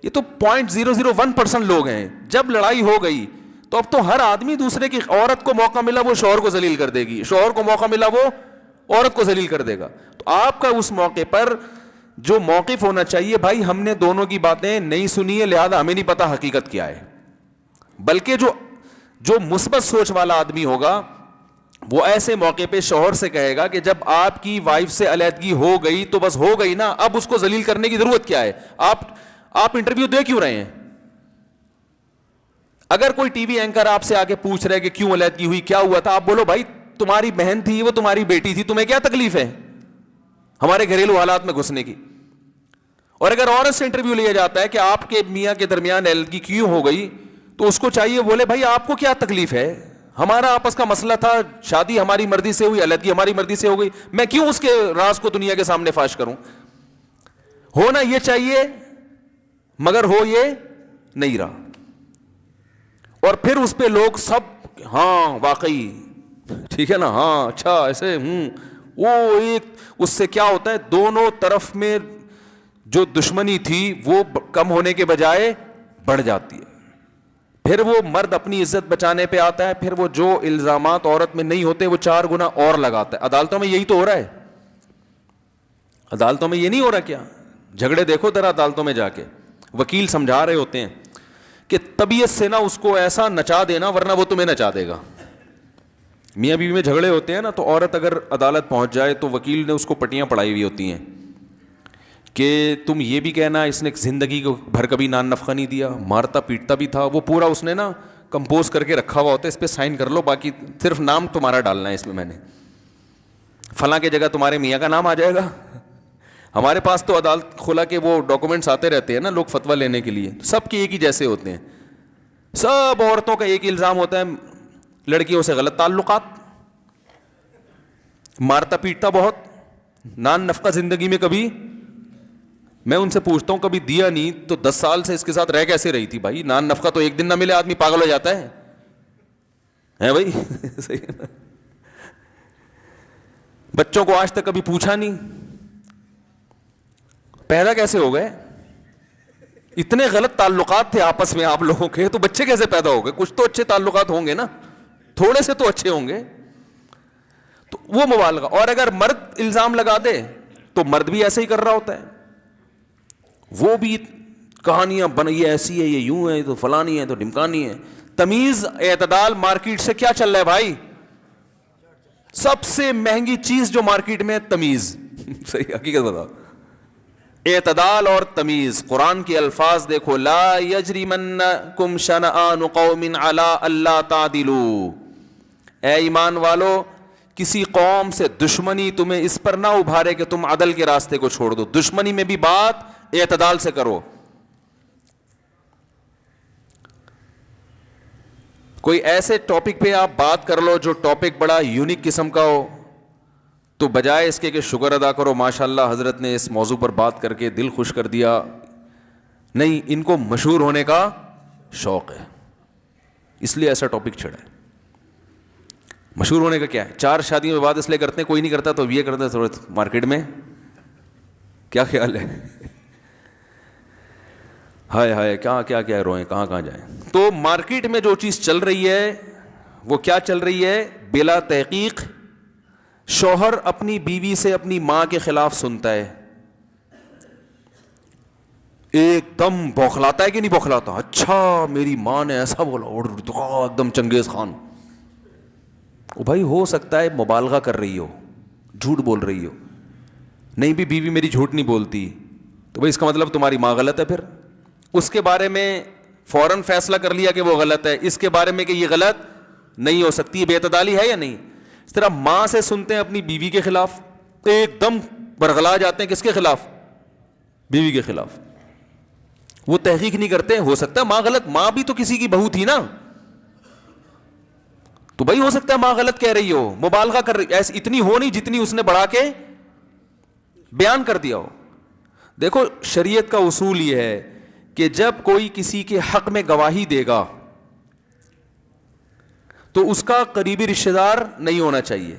یہ تو 0.001% لوگ ہیں. جب لڑائی ہو گئی تو اب تو ہر آدمی دوسرے کی, عورت کو موقع ملا وہ شوہر کو ذلیل کر دے گی, شوہر کو موقع ملا وہ عورت کو ذلیل کر دے گا. تو آپ کا اس موقع پر جو موقف ہونا چاہیے, بھائی ہم نے دونوں کی باتیں نہیں سنی ہے لہذا ہمیں نہیں پتا حقیقت کیا ہے. بلکہ جو مثبت سوچ والا آدمی ہوگا وہ ایسے موقع پہ شوہر سے کہے گا کہ جب آپ کی وائف سے علیحدگی ہو گئی تو بس ہو گئی نا, اب اس کو ذلیل کرنے کی ضرورت کیا ہے؟ آپ انٹرویو دے کیوں رہے ہیں؟ اگر کوئی ٹی وی اینکر آپ سے آگے پوچھ رہے کہ کیوں علیحدگی ہوئی, کیا ہوا تھا, آپ بولو بھائی تمہاری بہن تھی, وہ تمہاری بیٹی تھی, تمہیں کیا تکلیف ہے ہمارے گھریلو حالات میں گھسنے کی. اور اگر عورت سے انٹرویو لیا جاتا ہے کہ آپ کے میاں کے درمیان علیحدگی کیوں ہو گئی, تو اس کو چاہیے بولے بھائی آپ کو کیا تکلیف ہے, ہمارا آپس کا مسئلہ تھا, شادی ہماری مرضی سے ہوئی, علیحدگی ہماری مرضی سے ہو گئی, میں کیوں اس کے راز کو دنیا کے سامنے فاش کروں. ہونا یہ چاہیے مگر ہو یہ نہیں رہا. اور پھر اس پہ لوگ سب ہاں واقعی ٹھیک ہے نا, ہاں اچھا ایسے وہ ایک اس سے کیا ہوتا ہے, دونوں طرف میں جو دشمنی تھی وہ کم ہونے کے بجائے بڑھ جاتی ہے. پھر وہ مرد اپنی عزت بچانے پہ آتا ہے, پھر وہ جو الزامات عورت میں نہیں ہوتے وہ 4 گنا اور لگاتا ہے. عدالتوں میں یہی تو ہو رہا ہے, عدالتوں میں یہ نہیں ہو رہا کیا؟ جھگڑے دیکھو ذرا عدالتوں میں جا کے, وکیل سمجھا رہے ہوتے ہیں کہ طبیعت سے نا اس کو ایسا نچا دینا ورنہ وہ تمہیں نچا دے گا. میاں بیوی میں جھگڑے ہوتے ہیں نا, تو عورت اگر عدالت پہنچ جائے تو وکیل نے اس کو پٹیاں پڑھائی ہوئی ہوتی ہیں کہ تم یہ بھی کہنا اس نے زندگی کو بھر کبھی نان نفقہ نہیں دیا, مارتا پیٹتا بھی تھا, وہ پورا اس نے نا کمپوز کر کے رکھا ہوا ہوتا ہے, اس پہ سائن کر لو, باقی صرف نام تمہارا ڈالنا ہے اس میں نے فلاں کی جگہ تمہارے میاں کا نام آ جائے گا. ہمارے پاس تو عدالت خلا کے وہ ڈاکومنٹس آتے رہتے ہیں نا لوگ فتویٰ لینے کے لیے, سب کے ایک ہی جیسے ہوتے ہیں. سب عورتوں کا ایک ہی الزام ہوتا ہے, لڑکیوں سے غلط تعلقات, مارتا پیٹتا بہت, نان نفقہ زندگی میں کبھی, میں ان سے پوچھتا ہوں کبھی دیا نہیں تو 10 سال سے اس کے ساتھ رہ کیسے رہی تھی بھائی؟ نان نفقہ تو ایک دن نہ ملے آدمی پاگل ہو جاتا ہے بھائی صحیح ہے نا. بچوں کو آج تک کبھی پوچھا نہیں پیدا کیسے ہو گئے, اتنے غلط تعلقات تھے آپس میں آپ لوگوں کے, تو بچے کیسے پیدا ہو گئے؟ کچھ تو اچھے تعلقات ہوں گے نا, تھوڑے سے تو اچھے ہوں گے. تو وہ مبالغہ. اور اگر مرد الزام لگا دے تو مرد بھی ایسے ہی کر رہا ہوتا ہے, وہ بھی کہانیاں یہ ایسی ہے, یہ یوں ہے, تو فلانی ہے, تو ڈمکانی ہے. تمیز اعتدال مارکیٹ سے کیا چل رہا ہے بھائی؟ سب سے مہنگی چیز جو مارکیٹ میں تمیز. صحیح حقیقت بتاؤ, اعتدال اور تمیز. قرآن کے الفاظ دیکھو, لا یجرمنکم شنآن قوم علی الا تعدلوا, اے ایمان والو کسی قوم سے دشمنی تمہیں اس پر نہ ابھارے کہ تم عدل کے راستے کو چھوڑ دو. دشمنی میں بھی بات اعتدال سے کرو. کوئی ایسے ٹاپک پہ آپ بات کر لو جو ٹاپک بڑا یونیک قسم کا ہو, تو بجائے اس کے کہ شکر ادا کرو ماشاءاللہ حضرت نے اس موضوع پر بات کر کے دل خوش کر دیا, نہیں, ان کو مشہور ہونے کا شوق ہے, اس لیے ایسا ٹاپک چھڑا ہے. مشہور ہونے کا کیا ہے؟ 4 شادیوں میں بات اس لیے کرتے ہیں, کوئی نہیں کرتا تو یہ کرتا ہے تھوڑا مارکیٹ میں. کیا خیال ہے؟ ہائے ہائے, کیا روئیں, کہاں جائیں. تو مارکیٹ میں جو چیز چل رہی ہے وہ کیا چل رہی ہے؟ بلا تحقیق شوہر اپنی بیوی سے اپنی ماں کے خلاف سنتا ہے, ایک دم بوکھلاتا ہے کہ نہیں بوکھلاتا, اچھا میری ماں نے ایسا بولا, اور ایک دم چنگیز خان. او بھائی ہو سکتا ہے مبالغہ کر رہی ہو, جھوٹ بول رہی ہو, نہیں بھی بیوی میری جھوٹ نہیں بولتی, تو بھائی اس کا مطلب تمہاری ماں غلط ہے. پھر اس کے بارے میں فوراً فیصلہ کر لیا کہ وہ غلط ہے, اس کے بارے میں کہ یہ غلط نہیں ہو سکتی, یہ بے اعتدالی ہے یا نہیں؟ اس طرح ماں سے سنتے ہیں اپنی بیوی کے خلاف, ایک دم برغلا جاتے ہیں. کس کے خلاف؟ بیوی کے خلاف. وہ تحقیق نہیں کرتے, ہو سکتا ہے ماں غلط, ماں بھی تو کسی کی بہو تھی نا, تو بھائی ہو سکتا ہے ماں غلط کہہ رہی ہو, مبالغہ کر رہی, ایسی اتنی ہو نہیں جتنی اس نے بڑھا کے بیان کر دیا ہو. دیکھو شریعت کا اصول یہ ہے کہ جب کوئی کسی کے حق میں گواہی دے گا تو اس کا قریبی رشتہ دار نہیں ہونا چاہیے.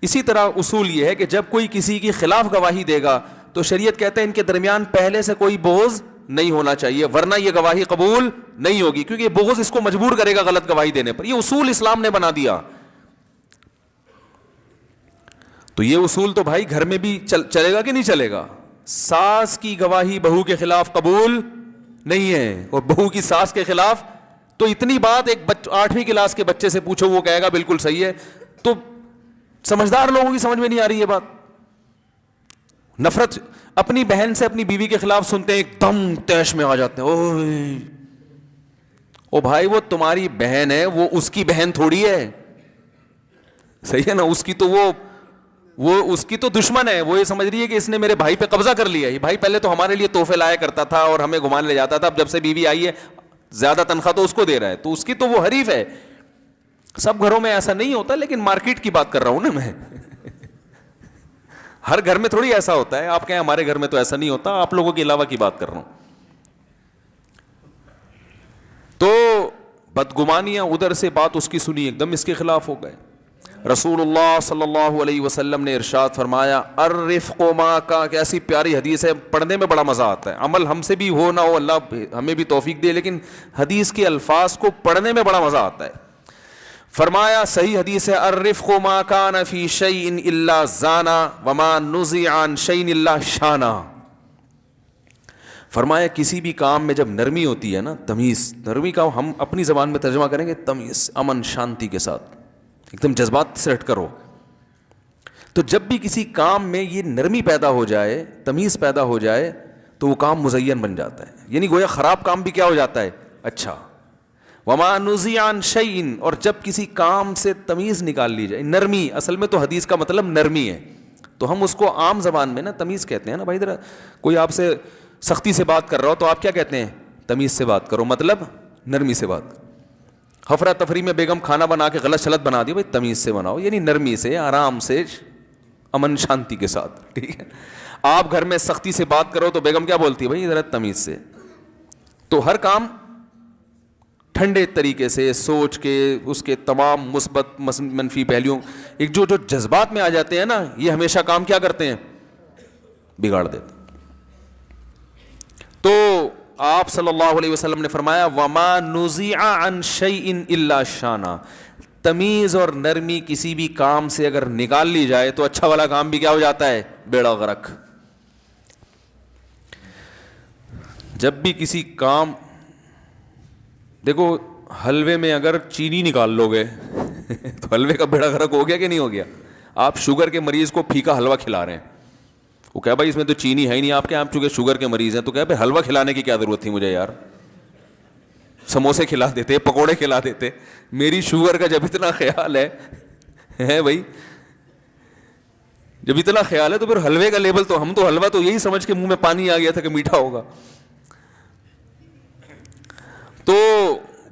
اسی طرح اصول یہ ہے کہ جب کوئی کسی کے خلاف گواہی دے گا تو شریعت کہتے ہیں ان کے درمیان پہلے سے کوئی بغض نہیں ہونا چاہیے, ورنہ یہ گواہی قبول نہیں ہوگی, کیونکہ یہ بغض اس کو مجبور کرے گا غلط گواہی دینے پر. یہ اصول اسلام نے بنا دیا. تو یہ اصول تو بھائی گھر میں بھی چلے گا کہ نہیں چلے گا؟ ساس کی گواہی بہو کے خلاف قبول نہیں ہے, اور بہو کی ساس کے خلاف تو اتنی بات ایک 8ویں کلاس کے بچے سے پوچھو وہ کہے گا بالکل صحیح ہے. تو سمجھدار لوگوں کی سمجھ میں نہیں آ رہی یہ بات. نفرت اپنی بہن سے اپنی بیوی کے خلاف سنتے ہیں, ایک دم تیش میں آ جاتے ہیں. او بھائی وہ تمہاری بہن ہے, وہ اس کی بہن تھوڑی ہے, صحیح ہے نا, اس کی تو وہ اس کی تو دشمن ہے. وہ یہ سمجھ رہی ہے کہ اس نے میرے بھائی پہ قبضہ کر لیا. یہ بھائی پہلے تو ہمارے لیے تحفے لایا کرتا تھا اور ہمیں گھمانے لے جاتا تھا, اب جب سے بیوی آئی ہے زیادہ تنخواہ تو اس کو دے رہا ہے, تو اس کی تو وہ حریف ہے. سب گھروں میں ایسا نہیں ہوتا, لیکن مارکیٹ کی بات کر رہا ہوں نا میں. ہر گھر میں تھوڑی ایسا ہوتا ہے. آپ کہیں ہمارے گھر میں تو ایسا نہیں ہوتا, آپ لوگوں کے علاوہ کی بات کر رہا ہوں. تو بدگمانیاں ادھر سے بات اس کی سنی, ایک دم اس کے خلاف ہو گئے. رسول اللہ صلی اللہ علیہ وسلم نے ارشاد فرمایا, الرفق ما کا, کیسی پیاری حدیث ہے, پڑھنے میں بڑا مزہ آتا ہے. عمل ہم سے بھی ہو نہ ہو, اللہ ہمیں بھی توفیق دے, لیکن حدیث کے الفاظ کو پڑھنے میں بڑا مزہ آتا ہے. فرمایا, صحیح حدیث ہے, الرفق ما کان فی شیء الا زانا وما نزع عن شیء الا شانا. فرمایا کسی بھی کام میں جب نرمی ہوتی ہے نا, تمیز, نرمی کا ہم اپنی زبان میں ترجمہ کریں گے تمیز, امن شانتی کے ساتھ, ایک دم جذبات سے ہٹ کرو. تو جب بھی کسی کام میں یہ نرمی پیدا ہو جائے, تمیز پیدا ہو جائے, تو وہ کام مزین بن جاتا ہے. یعنی گویا خراب کام بھی کیا ہو جاتا ہے, اچھا. وما نزع عن شیء, اور جب کسی کام سے تمیز نکال لی جائے, نرمی, اصل میں تو حدیث کا مطلب نرمی ہے, تو ہم اس کو عام زبان میں نا تمیز کہتے ہیں نا. بھائی ذرا کوئی آپ سے سختی سے بات کر رہا ہو تو آپ کیا کہتے ہیں, تمیز سے بات کرو, مطلب نرمی سے بات. ہفرا تفری میں بیگم کھانا بنا کے غلط شلت بنا دی, بھائی تمیز سے بناؤ, یعنی نرمی سے, آرام سے, امن شانتی کے ساتھ, ٹھیک ہے. آپ گھر میں سختی سے بات کرو تو بیگم کیا بولتی ہے, بھائی ذرا تمیز سے. تو ہر کام ٹھنڈے طریقے سے سوچ کے, اس کے تمام مثبت منفی پہلوؤں, ایک جو جذبات میں آ جاتے ہیں نا, یہ ہمیشہ کام کیا کرتے ہیں, بگاڑ دیتے. تو آپ صلی اللہ علیہ وسلم نے فرمایا, وما نزع عن شیء الا شانا, تمیز اور نرمی کسی بھی کام سے اگر نکال لی جائے تو اچھا والا کام بھی کیا ہو جاتا ہے, بیڑا غرق. جب بھی کسی کام, دیکھو حلوے میں اگر چینی نکال لو گے تو حلوے کا بیڑا غرق ہو گیا کہ نہیں ہو گیا؟ آپ شوگر کے مریض کو پھیکا حلوہ کھلا رہے ہیں, وہ کہا بھائی اس میں تو چینی ہے ہی نہیں آپ کے, آپ چونکہ شوگر کے مریض ہیں. تو کہا بھائی حلوہ کھلانے کی کیا ضرورت تھی مجھے یار, سموسے کھلا دیتے, پکوڑے کھلا دیتے. میری شوگر کا جب اتنا خیال ہے بھائی, جب اتنا خیال ہے تو پھر حلوے کا لیبل تو ہم تو حلوہ تو یہی سمجھ کے منہ میں پانی آ گیا تھا کہ میٹھا ہوگا. تو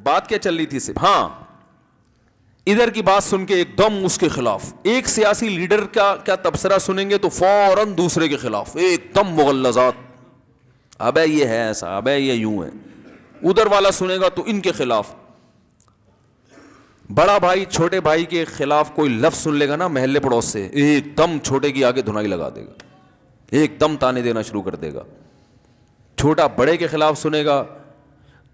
بات کیا چل رہی تھی صرف, ہاں ادھر کی بات سن کے ایک دم اس کے خلاف, ایک سیاسی لیڈر کا کیا تبصرہ سنیں گے تو فوراً دوسرے کے خلاف ایک دم مغلظات, ابے یہ ہے ایسا, ابے یہ یوں ہے. ادھر والا سنے گا تو ان کے خلاف. بڑا بھائی چھوٹے بھائی کے خلاف کوئی لفظ سن لے گا نا محلے پڑوس سے, ایک دم چھوٹے کی آگے دھنائی لگا دے گا, ایک دم تانے دینا شروع کر دے گا. چھوٹا بڑے کے خلاف سنے گا.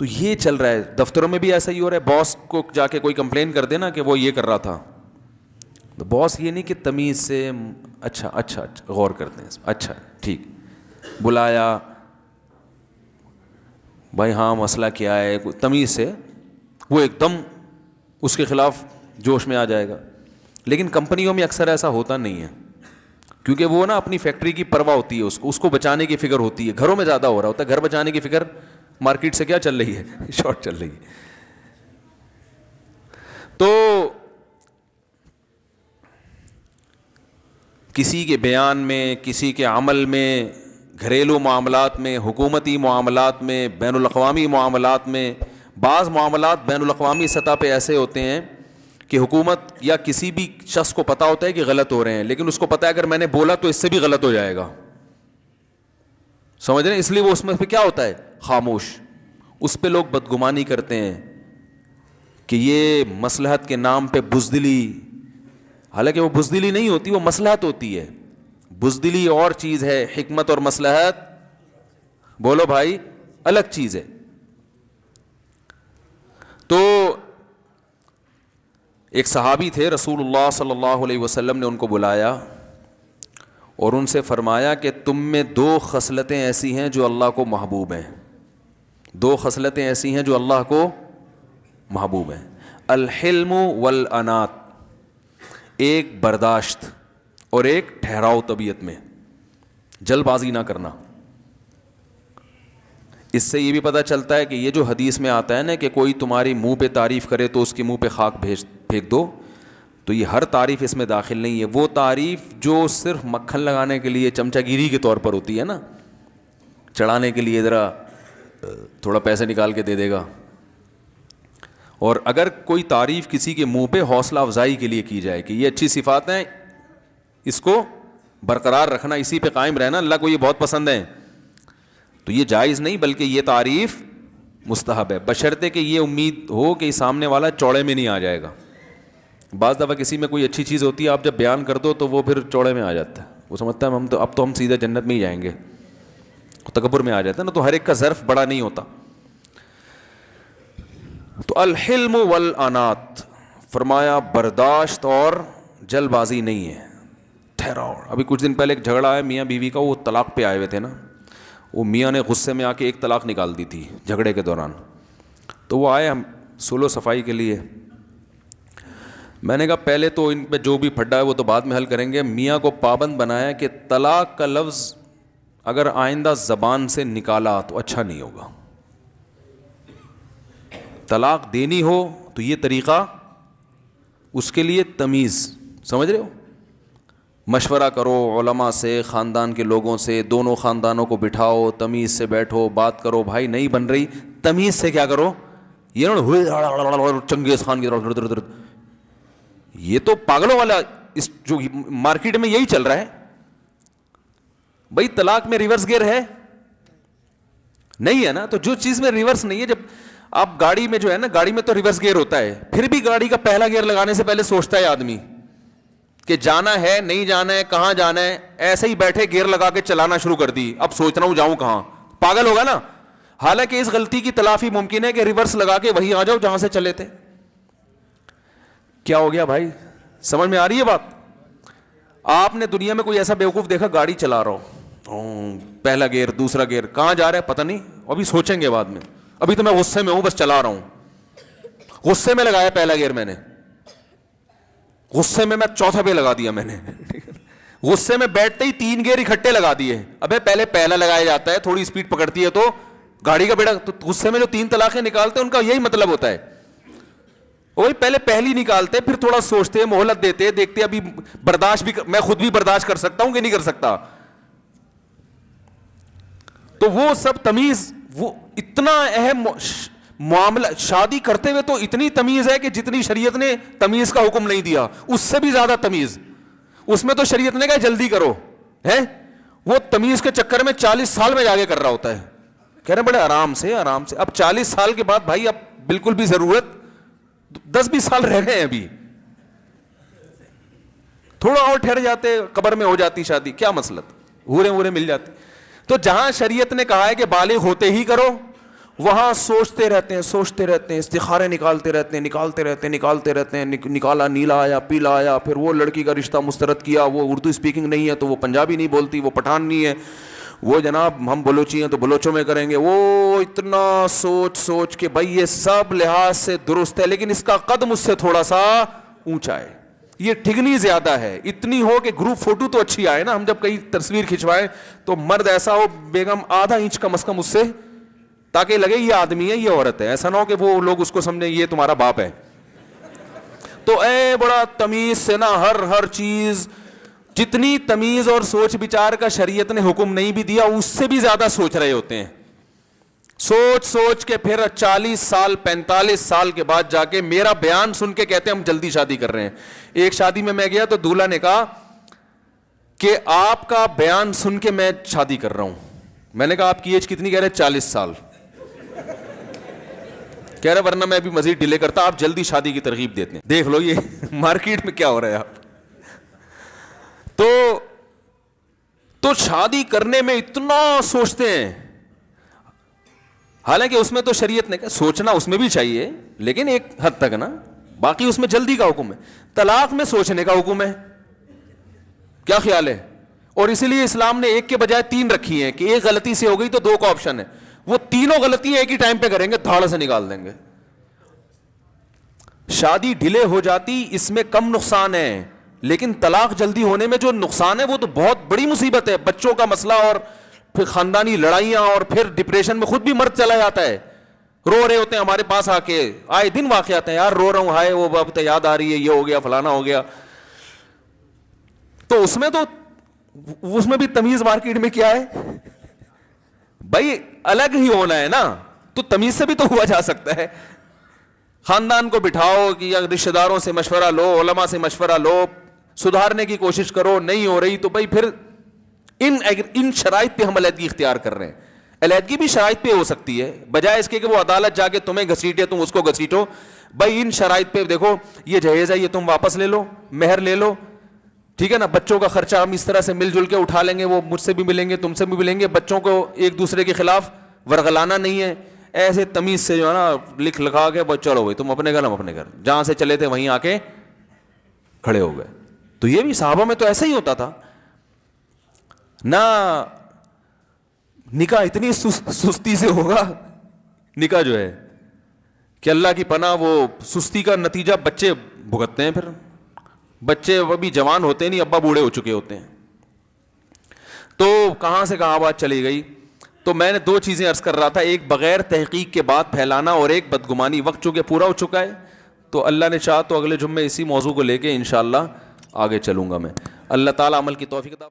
تو یہ چل رہا ہے دفتروں میں بھی ایسا ہی ہو رہا ہے. باس کو جا کے کوئی کمپلین کر دے نا کہ وہ یہ کر رہا تھا, تو باس یہ نہیں کہ تمیز سے اچھا اچھا اچھا غور کرتے ہیں, اچھا ٹھیک, بلایا بھائی ہاں مسئلہ کیا ہے, تمیز سے وہ ایک دم اس کے خلاف جوش میں آ جائے گا. لیکن کمپنیوں میں اکثر ایسا ہوتا نہیں ہے, کیونکہ وہ نا اپنی فیکٹری کی پرواہ ہوتی ہے, اس کو بچانے کی فکر ہوتی ہے. گھروں میں زیادہ ہو رہا ہوتا ہے, گھر بچانے کی فکر, مارکیٹ سے کیا چل رہی ہے, شارٹ چل رہی ہے. تو کسی کے بیان میں, کسی کے عمل میں, گھریلو معاملات میں, حکومتی معاملات میں, بین الاقوامی معاملات میں, بعض معاملات بین الاقوامی سطح پہ ایسے ہوتے ہیں کہ حکومت یا کسی بھی شخص کو پتہ ہوتا ہے کہ غلط ہو رہے ہیں, لیکن اس کو پتہ ہے اگر میں نے بولا تو اس سے بھی غلط ہو جائے گا, سمجھ رہے ہیں, اس لیے وہ اس میں پہ کیا ہوتا ہے, خاموش. اس پہ لوگ بدگمانی کرتے ہیں کہ یہ مصلحت کے نام پہ بزدلی, حالانکہ وہ بزدلی نہیں ہوتی, وہ مصلحت ہوتی ہے. بزدلی اور چیز ہے, حکمت اور مصلحت بولو بھائی الگ چیز ہے. تو ایک صحابی تھے, رسول اللہ صلی اللہ علیہ وسلم نے ان کو بلایا اور ان سے فرمایا کہ تم میں دو خصلتیں ایسی ہیں جو اللہ کو محبوب ہیں, دو خصلتیں ایسی ہیں جو اللہ کو محبوب ہیں. الحلم والانات, ایک برداشت اور ایک ٹھہراؤ طبیعت میں, جلد بازی نہ کرنا. اس سے یہ بھی پتہ چلتا ہے کہ یہ جو حدیث میں آتا ہے نا کہ کوئی تمہاری منہ پہ تعریف کرے تو اس کے منہ پہ خاک پھینک دو, تو یہ ہر تعریف اس میں داخل نہیں ہے. وہ تعریف جو صرف مکھن لگانے کے لیے چمچہ گیری کے طور پر ہوتی ہے نا, چڑھانے کے لیے ذرا تھوڑا پیسے نکال کے دے دے گا. اور اگر کوئی تعریف کسی کے منہ پہ حوصلہ افزائی کے لیے کی جائے کہ یہ اچھی صفات ہیں, اس کو برقرار رکھنا, اسی پہ قائم رہنا, اللہ کو یہ بہت پسند ہے, تو یہ جائز نہیں بلکہ یہ تعریف مستحب ہے, بشرطے کہ یہ امید ہو کہ سامنے والا چوڑے میں نہیں آ جائے گا. بعض دفعہ کسی میں کوئی اچھی چیز ہوتی ہے, آپ جب بیان کر دو تو وہ پھر چوڑے میں آ جاتا ہے, وہ سمجھتا ہے اب تو ہم سیدھا جنت میں ہی جائیں گے, تکبر میں آ جاتا ہے نا. تو ہر ایک کا ظرف بڑا نہیں ہوتا. تو الحلم والانات, فرمایا برداشت اور جلد بازی نہیں ہے, ٹھہراؤ. ابھی کچھ دن پہلے ایک جھگڑا آیا میاں بیوی کا, وہ طلاق پہ آئے ہوئے تھے نا, وہ میاں نے غصے میں آ کے ایک طلاق نکال دی تھی جھگڑے کے دوران. تو وہ آئے ہم سولو صفائی کے لیے. میں نے کہا پہلے تو ان پہ جو بھی پھڈا ہے وہ تو بعد میں حل کریں گے. میاں کو پابند بنایا کہ طلاق کا لفظ اگر آئندہ زبان سے نکالا تو اچھا نہیں ہوگا. طلاق دینی ہو تو یہ طریقہ, اس کے لیے تمیز, سمجھ رہے ہو, مشورہ کرو علماء سے, خاندان کے لوگوں سے, دونوں خاندانوں کو بٹھاؤ, تمیز سے بیٹھو, بات کرو. بھائی نہیں بن رہی, تمیز سے کیا کرو, یہ چنگیز خان کی طرح, یہ تو پاگلوں والا اس جو مارکیٹ میں یہی چل رہا ہے. بھائی طلاق میں ریورس گیئر ہے نہیں ہے نا, تو جو چیز میں ریورس نہیں ہے, جب آپ گاڑی میں جو ہے نا, گاڑی میں تو ریورس گیئر ہوتا ہے, پھر بھی گاڑی کا پہلا گیئر لگانے سے پہلے سوچتا ہے آدمی کہ جانا ہے نہیں جانا ہے, کہاں جانا ہے. ایسے ہی بیٹھے گیئر لگا کے چلانا شروع کر دی, اب سوچ رہا ہوں جاؤں کہاں, پاگل ہوگا نا. حالانکہ اس غلطی کی تلافی ممکن ہے کہ ریورس لگا کے وہیں آ جاؤ جہاں سے چلے تھے. کیا ہو گیا بھائی, سمجھ میں آ رہی ہے بات. آپ نے دنیا میں کوئی ایسا بیوقوف دیکھا گاڑی چلا رہا ہو, پہلا گیئر دوسرا گیئر, کہاں جا رہا ہے پتہ نہیں, ابھی سوچیں گے بعد میں, ابھی تو میں غصے میں ہوں بس چلا رہا ہوں, غصے میں لگایا پہلا گیئر میں نے, غصے میں چوتھا پہ لگا دیا میں نے غصے میں بیٹھتے ہی 3 گیئر اکٹھے لگا دیے. ابے پہلے پہلا لگایا جاتا ہے, تھوڑی اسپیڈ پکڑتی ہے تو گاڑی کا بیڑا. تو غصے میں جو 3 طلاقیں نکالتے ہیں ان کا یہی مطلب ہوتا ہے, وہی پہلے پہلی نکالتے, پھر تھوڑا سوچتے, مہلت دیتے, دیکھتے ابھی برداشت بھی, میں خود بھی برداشت کر سکتا ہوں کہ نہیں کر سکتا. تو وہ سب تمیز, وہ اتنا اہم معاملہ. شادی کرتے ہوئے تو اتنی تمیز ہے کہ جتنی شریعت نے تمیز کا حکم نہیں دیا اس سے بھی زیادہ تمیز. اس میں تو شریعت نے کہا جلدی کرو ہے, وہ تمیز کے چکر میں 40 سال میں جا کے کر رہا ہوتا ہے. کہہ رہے بڑے آرام سے آرام سے. اب 40 سال کے بعد بھائی اب بالکل بھی ضرورت, 10-20 سال رہ گئے ہیں ابھی, تھوڑا اور ٹھہر جاتے قبر میں ہو جاتی شادی, کیا مسئلہ, ہورے مل جاتی. تو جہاں شریعت نے کہا ہے کہ بالغ ہوتے ہی کرو, وہاں سوچتے رہتے ہیں, استخارے نکالتے رہتے ہیں, نکالا نیلا آیا پیلا آیا, پھر وہ لڑکی کا رشتہ مسترد کیا, وہ اردو اسپیکنگ نہیں ہے تو وہ پنجابی نہیں بولتی, وہ پٹھان نہیں ہے, وہ جناب ہم بلوچی ہیں تو بلوچوں میں کریں گے. وہ اتنا سوچ کے بھائی یہ سب لحاظ سے درست ہے, لیکن اس کا قدم اس سے تھوڑا سا اونچا ہے, یہ ٹھگنی زیادہ ہے. اتنی ہو کہ گروپ فوٹو تو اچھی آئے نا, ہم جب کہیں تصویر کھنچوائیں تو مرد ایسا ہو بیگم آدھا انچ کم از کم اس سے, تاکہ لگے یہ آدمی ہے یہ عورت ہے, ایسا نہ ہو کہ وہ لوگ اس کو سمجھیں یہ تمہارا باپ ہے. تو اے بڑا تمیز سے نا ہر چیز, جتنی تمیز اور سوچ بچار کا شریعت نے حکم نہیں بھی دیا اس سے بھی زیادہ سوچ رہے ہوتے ہیں. سوچ کے پھر 40 سال 45 سال کے بعد جا کے میرا بیان سن کے کہتے ہیں ہم جلدی شادی کر رہے ہیں. ایک شادی میں گیا تو دولہا نے کہا کہ آپ کا بیان سن کے میں شادی کر رہا ہوں. میں نے کہا آپ کی ایج کتنی؟ کہہ رہے 40 سال. کہہ رہے ورنہ میں ابھی مزید ڈیلے کرتا, آپ جلدی شادی کی ترغیب دیتے ہیں. دیکھ لو یہ مارکیٹ میں کیا ہو رہا ہے. آپ تو شادی کرنے میں اتنا سوچتے ہیں, حالانکہ اس میں تو شریعت نے کہا سوچنا اس میں بھی چاہیے لیکن ایک حد تک نا, باقی اس میں جلدی کا حکم ہے. طلاق میں سوچنے کا حکم ہے, کیا خیال ہے؟ اور اسی لیے اسلام نے ایک کے بجائے 3 رکھی ہیں کہ ایک غلطی سے ہو گئی تو 2 کا آپشن ہے. وہ تینوں غلطیاں ایک ہی ٹائم پہ کریں گے, دھاڑ سے نکال دیں گے. شادی ڈیلے ہو جاتی اس میں کم نقصان ہے, لیکن طلاق جلدی ہونے میں جو نقصان ہے وہ تو بہت بڑی مصیبت ہے. بچوں کا مسئلہ اور پھر خاندانی لڑائیاں, اور پھر ڈپریشن میں خود بھی مرد چلا جاتا ہے. رو رہے ہوتے ہیں ہمارے پاس آ کے, آئے دن واقعات ہیں, یار رو رہا ہوں, ہائے وہ اب یاد آ رہی ہے, یہ ہو گیا فلانا ہو گیا. تو اس میں بھی تمیز مارکیٹ میں کیا ہے بھائی, الگ ہی ہونا ہے نا, تو تمیز سے بھی تو ہوا جا سکتا ہے. خاندان کو بٹھاؤ کہ یا رشتہ داروں سے مشورہ لو, علماء سے مشورہ لو, سدھارنے کی کوشش کرو, نہیں ہو رہی تو بھائی پھر ان شرائط پہ ہم علیحدگی اختیار کر رہے ہیں. علیحدگی بھی شرائط پہ ہو سکتی ہے, بجائے اس کے کہ وہ عدالت جا کے تمہیں گھسیٹے تم اس کو گھسیٹو. بھائی ان شرائط پہ دیکھو, یہ جہیز ہے یہ تم واپس لے لو, مہر لے لو, ٹھیک ہے نا. بچوں کا خرچہ ہم اس طرح سے مل جل کے اٹھا لیں گے, وہ مجھ سے بھی ملیں گے تم سے بھی ملیں گے. بچوں کو ایک دوسرے کے خلاف ورغلانا نہیں ہے. ایسے تمیز سے جو ہے نا لکھ لکھا کے بس چلو بھائی تم اپنے گھر ہم اپنے گھر, جہاں سے چلے تھے وہیں آ کے کھڑے ہو گئے. تو یہ بھی صحابہ میں تو ایسا ہی ہوتا تھا نہ. نکاح اتنی سستی سے ہوگا نکاح جو ہے کہ اللہ کی پناہ, وہ سستی کا نتیجہ بچے بھگتتے ہیں. پھر بچے ابھی جوان ہوتے نہیں, ابا بوڑھے ہو چکے ہوتے ہیں. تو کہاں سے کہاں بات چلی گئی. تو میں نے 2 چیزیں عرض کر رہا تھا, ایک بغیر تحقیق کے بات پھیلانا, اور ایک بدگمانی. وقت چونکہ پورا ہو چکا ہے تو اللہ نے چاہا تو اگلے جمعے اسی موضوع کو لے کے انشاءاللہ آگے چلوں گا میں. اللہ تعالیٰ عمل کی توفیق عطا